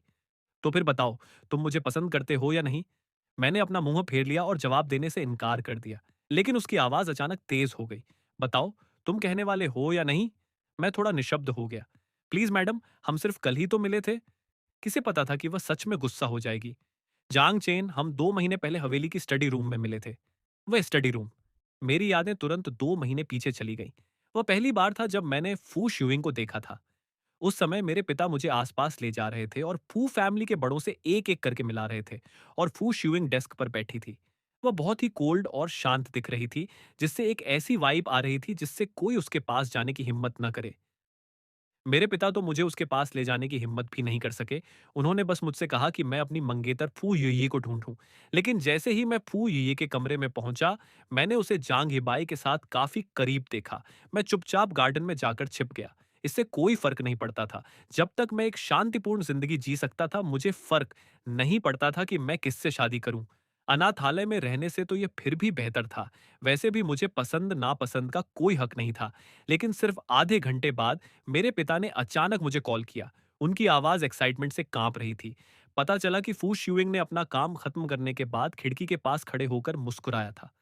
तो फिर बताओ, तुम मुझे पसंद करते हो या नहीं? मैंने अपना मुंह फेर लिया और जवाब देने से इनकार कर दिया, लेकिन उसकी आवाज अचानक तेज हो गई। बताओ, तुम कहने वाले हो या नहीं? मैं थोड़ा निशब्द हो गया। प्लीज मैडम, हम सिर्फ कल ही तो मिले थे। किसे पता था कि वह सच में गुस्सा हो जाएगी। जांग चेन, हम 2 महीने पहले हवेली की स्टडी रूम में मिले थे। वह स्टडी रूम। मेरी यादें तुरंत 2 महीने पीछे चली गईं। वह पहली बार था जब मैंने फू शुइंग को देखा था। उस समय मेरे पिता मुझे आसपास ले जा रहे थे और फू फैमिली के बड़ों से एक एक करके मिला रहे थे और फू शुइंग डेस्क पर बैठी थी। वह बहुत ही कोल्ड और शांत दिख रही थी, जिससे एक ऐसी वाइब आ रही थी जिससे कोई उसके पास जाने की हिम्मत न करे। मेरे पिता तो मुझे उसके पास ले जाने की हिम्मत भी नहीं कर सके। उन्होंने बस मुझसे कहा कि मैं अपनी मंगेतर फू युई को ढूंढूं। लेकिन जैसे ही मैं फू युई के कमरे में पहुंचा, मैंने उसे जांग हिबाई के साथ काफी करीब देखा। मैं चुपचाप गार्डन में जाकर छिप गया। इससे कोई फर्क नहीं पड़ता था। जब तक मैं एक शांतिपूर्ण जिंदगी जी सकता था, मुझे फर्क नहीं पड़ता था कि मैं किससे शादी करूं। अनाथालय में रहने से तो यह फिर भी बेहतर था। वैसे भी मुझे पसंद नापसंद का कोई हक नहीं था। लेकिन सिर्फ आधे घंटे बाद मेरे पिता ने अचानक मुझे कॉल किया। उनकी आवाज एक्साइटमेंट से कांप रही थी। पता चला कि फू शिविंग ने अपना काम खत्म करने के बाद खिड़की के पास खड़े होकर मुस्कुराया था।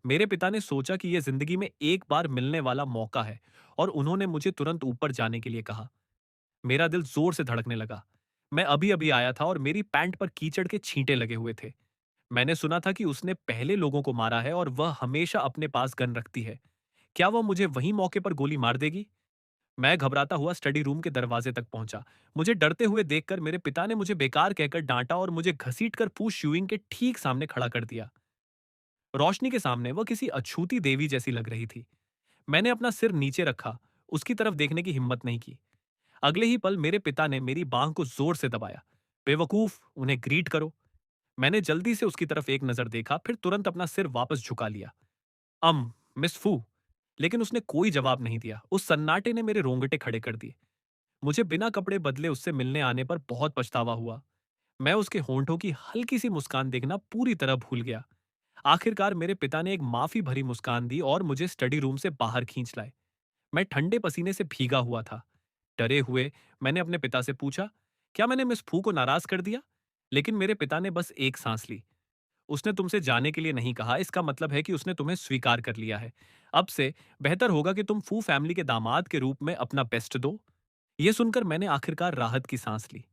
मेरे पिता ने सोचा कि यह जिंदगी में एक बार मिलने वाला मौका है और उन्होंने मुझे तुरंत ऊपर जाने के लिए कहा। मेरा दिल जोर से धड़कने लगा। मैं अभी अभी आया था और मेरी पैंट पर कीचड़ के छींटे लगे हुए थे। मैंने सुना था कि उसने पहले लोगों को मारा है और वह हमेशा अपने पास गन रखती है। क्या वह मुझे वहीं मौके पर गोली मार देगी? मैं घबराता हुआ स्टडी रूम के दरवाजे तक पहुंचा। मुझे डरते हुए देखकर मेरे पिता ने मुझे बेकार कहकर डांटा और मुझे घसीटकर फू शूइंग के ठीक सामने खड़ा कर दिया। रोशनी के सामने वह किसी अछूती देवी जैसी लग रही थी। मैंने अपना सिर नीचे रखा, उसकी तरफ देखने की हिम्मत नहीं की। अगले ही पल मेरे पिता ने मेरी बांह को जोर से दबाया। बेवकूफ, उन्हें ग्रीट करो। मैंने जल्दी से उसकी तरफ एक नजर देखा, फिर तुरंत अपना सिर वापस झुका लिया। मिस फू। लेकिन उसने कोई जवाब नहीं दिया। उस सन्नाटे ने मेरे रोंगटे खड़े कर दिए। मुझे बिना कपड़े बदले उससे मिलने आने पर बहुत पछतावा हुआ। मैं उसके होंठों की हल्की सी मुस्कान देखना पूरी तरह भूल गया। आखिरकार मेरे पिता ने एक माफी भरी मुस्कान दी और मुझे स्टडी रूम से बाहर खींच लाए। मैं ठंडे पसीने से भीगा हुआ था। डरे हुए मैंने अपने पिता से पूछा, क्या मैंने मिस फू को नाराज कर दिया? लेकिन मेरे पिता ने बस एक सांस ली। उसने तुमसे जाने के लिए नहीं कहा, इसका मतलब है कि उसने तुम्हें स्वीकार कर लिया है। अब से बेहतर होगा कि तुम फू फैमिली के दामाद के रूप में अपना बेस्ट दो। यह सुनकर मैंने आखिरकार राहत की सांस ली।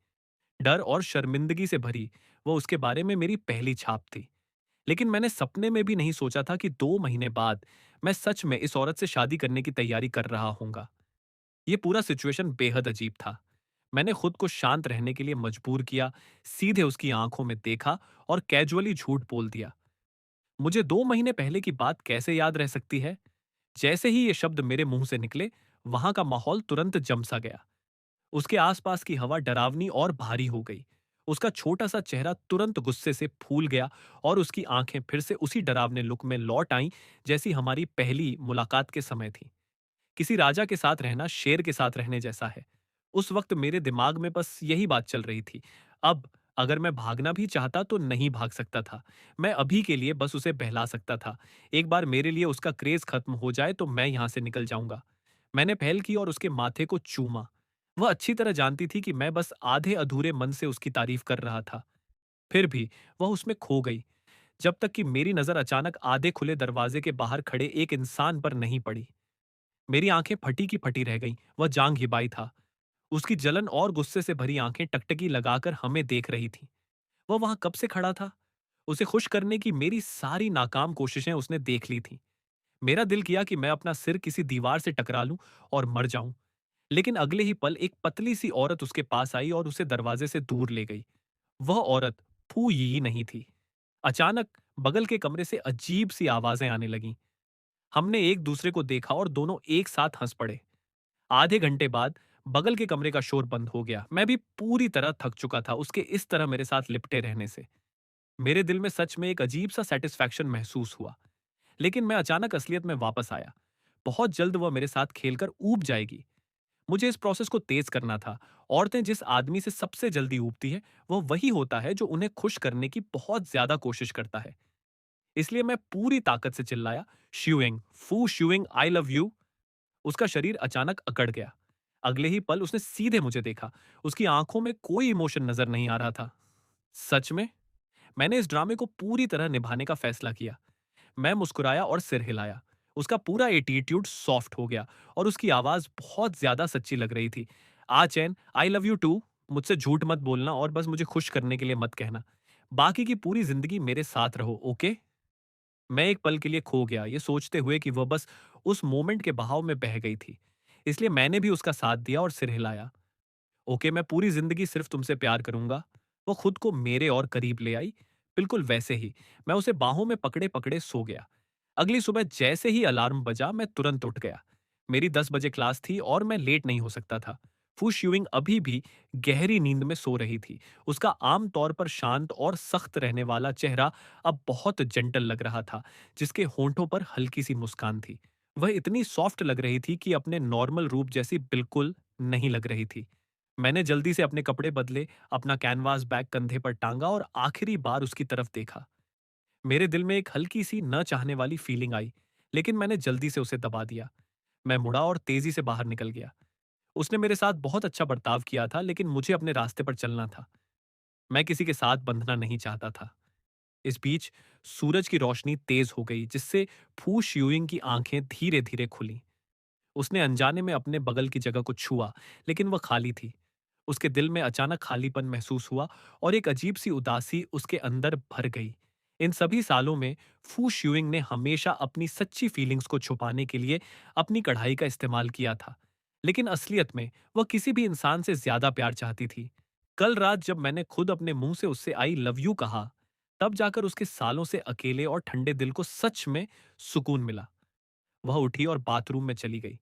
डर और शर्मिंदगी से भरी वो उसके बारे में मेरी पहली छाप थी। लेकिन मैंने सपने में भी नहीं सोचा था कि 2 महीने बाद मैं सच में इस औरत से शादी करने की तैयारी कर रहा हूंगा। ये पूरा सिचुएशन बेहद अजीब था। मैंने खुद को शांत रहने के लिए मजबूर किया, सीधे उसकी आंखों में देखा और कैजुअली झूठ बोल दिया। मुझे 2 महीने पहले की बात कैसे याद रह सकती है? जैसे ही ये शब्द मेरे मुंह से निकले, वहां का माहौल तुरंत जम सा गया। उसके आसपास की हवा डरावनी और भारी हो गई। उसका छोटा सा चेहरा तुरंत गुस्से से फूल गया और उसकी आंखें फिर से उसी डरावने लुक में लौट आईं जैसी हमारी पहली मुलाकात के समय थी। किसी राजा के साथ रहना शेर के साथ रहने जैसा है। उस वक्त मेरे दिमाग में बस यही बात चल रही थी। अब अगर मैं भागना भी चाहता तो नहीं भाग सकता था। मैं अभी के लिए बस उसे बहला सकता था। एक बार मेरे लिए उसका क्रेज खत्म हो जाए तो मैं यहां से निकल जाऊंगा। मैंने पहल की और उसके माथे को चूमा। वह अच्छी तरह जानती थी कि मैं बस आधे अधूरे मन से उसकी तारीफ कर रहा था। फिर भी वह उसमें खो गई, जब तक कि मेरी नजर अचानक आधे खुले दरवाजे के बाहर खड़े एक इंसान पर नहीं पड़ी। मेरी आंखें फटी की फटी रह गईं। वह जांग हिबाई था। उसकी जलन और गुस्से से भरी आंखें टकटकी लगाकर हमें देख रही थीं। वह वहां कब से खड़ा था? उसे खुश करने की मेरी सारी नाकाम कोशिशें उसने देख ली थीं। मेरा दिल किया कि मैं अपना सिर किसी दीवार से टकरा लूं और मर जाऊं। लेकिन अगले ही पल एक पतली सी औरत उसके पास आई और उसे दरवाजे से दूर ले गई। वह औरत फू यी नहीं थी। अचानक बगल के कमरे से अजीब सी आवाजें आने लगीं। हमने एक दूसरे को देखा और दोनों एक साथ हंस पड़े। आधे घंटे बाद बगल के कमरे का शोर बंद हो गया। मैं भी पूरी तरह थक चुका था उसके इस तरह मेरे साथ लिपटे रहने से। मेरे दिल में सच में एक अजीब सा सेटिस्फैक्शन महसूस हुआ। लेकिन मैं अचानक असलियत में वापस आया। बहुत जल्द वह मेरे साथ खेलकर ऊब जाएगी। मुझे इस प्रोसेस को तेज करना था। औरतें जिस आदमी से सबसे जल्दी ऊबती है, वह वही होता है जो उन्हें खुश करने की बहुत ज्यादा कोशिश करता है। इसलिए मैं पूरी ताकत से चिल्लाया, "श्यूइंग, फू श्यूइंग, आई लव यू।" उसका शरीर अचानक अकड़ गया। अगले ही पल उसने सीधे मुझे देखा। उसकी आंखों में कोई इमोशन नजर नहीं आ रहा था। सच में? मैंने इस ड्रामे को पूरी तरह निभाने का फैसला किया। मैं मुस्कुराया और सिर हिलाया। उसका पूरा एटीट्यूड सॉफ्ट हो गया और उसकी आवाज बहुत ज्यादा सच्ची लग रही थी। "आ चैन, आई लव यू टू। मुझसे झूठ मत बोलना और बस मुझे खुश करने के लिए मत कहना। बाकी की पूरी जिंदगी मेरे साथ रहो, ओके?" मैं एक पल के लिए खो गया, ये सोचते हुए कि वह बस उस मोमेंट के बहाव में बह गई थी। इसलिए मैंने भी उसका साथ दिया और सिर हिलाया। "ओके, मैं पूरी जिंदगी सिर्फ तुमसे प्यार करूंगा।" वो खुद को मेरे और करीब ले आई। बिल्कुल वैसे ही मैं उसे बाहों में पकड़े पकड़े सो गया। अगली सुबह जैसे ही अलार्म बजा मैं तुरंत उठ गया। मेरी 10 बजे क्लास थी और मैं लेट नहीं हो सकता था। फू शियुइंग अभी भी गहरी नींद में सो रही थी। उसका आम तौर पर शांत और सख्त रहने वाला चेहरा अब बहुत जेंटल लग रहा था, जिसके होंठों पर हल्की सी मुस्कान थी। वह इतनी सॉफ्ट लग रही थी कि अपने नॉर्मल रूप जैसी बिल्कुल नहीं लग रही थी। मैंने जल्दी से अपने कपड़े बदले, अपना कैनवास बैग कंधे पर टांगा और आखिरी बार उसकी तरफ देखा। मेरे दिल में एक हल्की सी न चाहने वाली फीलिंग आई, लेकिन मैंने जल्दी से उसे दबा दिया। मैं मुड़ा और तेजी से बाहर निकल गया। उसने मेरे साथ बहुत अच्छा बर्ताव किया था, लेकिन मुझे अपने रास्ते पर चलना था। मैं किसी के साथ बंधना नहीं चाहता था। इस बीच सूरज की रोशनी तेज हो गई, जिससे फू शियुइंग की आंखें धीरे धीरे खुली। उसने अनजाने में अपने बगल की जगह को छुआ, लेकिन वह खाली थी। उसके दिल में अचानक खालीपन महसूस हुआ और एक अजीब सी उदासी उसके अंदर भर गई। इन सभी सालों में फू शियुइंग ने हमेशा अपनी सच्ची फीलिंग्स को छुपाने के लिए अपनी कढ़ाई का इस्तेमाल किया था, लेकिन असलियत में वह किसी भी इंसान से ज्यादा प्यार चाहती थी। कल रात जब मैंने खुद अपने मुंह से उससे आई लव यू कहा, तब जाकर उसके सालों से अकेले और ठंडे दिल को सच में सुकून मिला। वह उठी और बाथरूम में चली गई।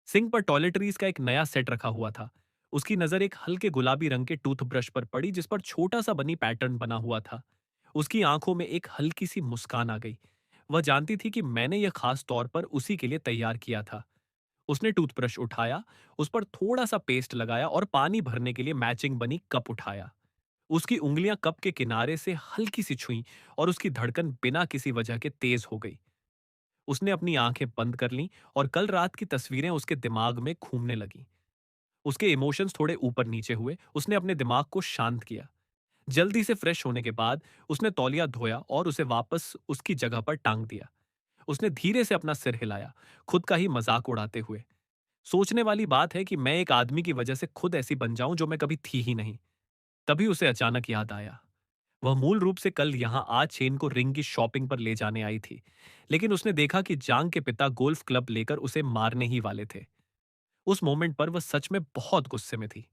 सिंक पर टॉयलेटरीज का एक नया सेट रखा हुआ था। उसकी नजर एक हल्के गुलाबी रंग के टूथब्रश पर पड़ी, जिस पर छोटा सा बनी पैटर्न बना हुआ था। उसकी आंखों में एक हल्की सी मुस्कान आ गई। वह जानती थी कि मैंने यह खास तौर पर उसी के लिए तैयार किया था। उसने टूथब्रश उठाया, उस पर थोड़ा सा पेस्ट लगाया और पानी भरने के लिए मैचिंग बनी कप उठाया। उसकी उंगलियां कप के किनारे से हल्की सी छुईं और उसकी धड़कन बिना किसी वजह के तेज हो गई। उसने अपनी आंखें बंद कर लीं और कल रात की तस्वीरें उसके दिमाग में घूमने लगीं। उसके इमोशंस थोड़े ऊपर नीचे हुए। उसने अपने दिमाग को शांत किया। जल्दी से फ्रेश होने के बाद उसने तौलिया धोया और उसे वापस उसकी जगह पर टांग दिया। उसने धीरे से अपना सिर हिलाया, खुद का ही मजाक उड़ाते हुए। सोचने वाली बात है कि मैं एक आदमी की वजह से खुद ऐसी बन जाऊं जो मैं कभी थी ही नहीं। तभी उसे अचानक याद आया, वह मूल रूप से कल यहां आज चेन को रिंग की शॉपिंग पर ले जाने आई थी, लेकिन उसने देखा कि जांग के पिता गोल्फ क्लब लेकर उसे मारने ही वाले थे। उस मोमेंट पर वह सच में बहुत गुस्से में थी।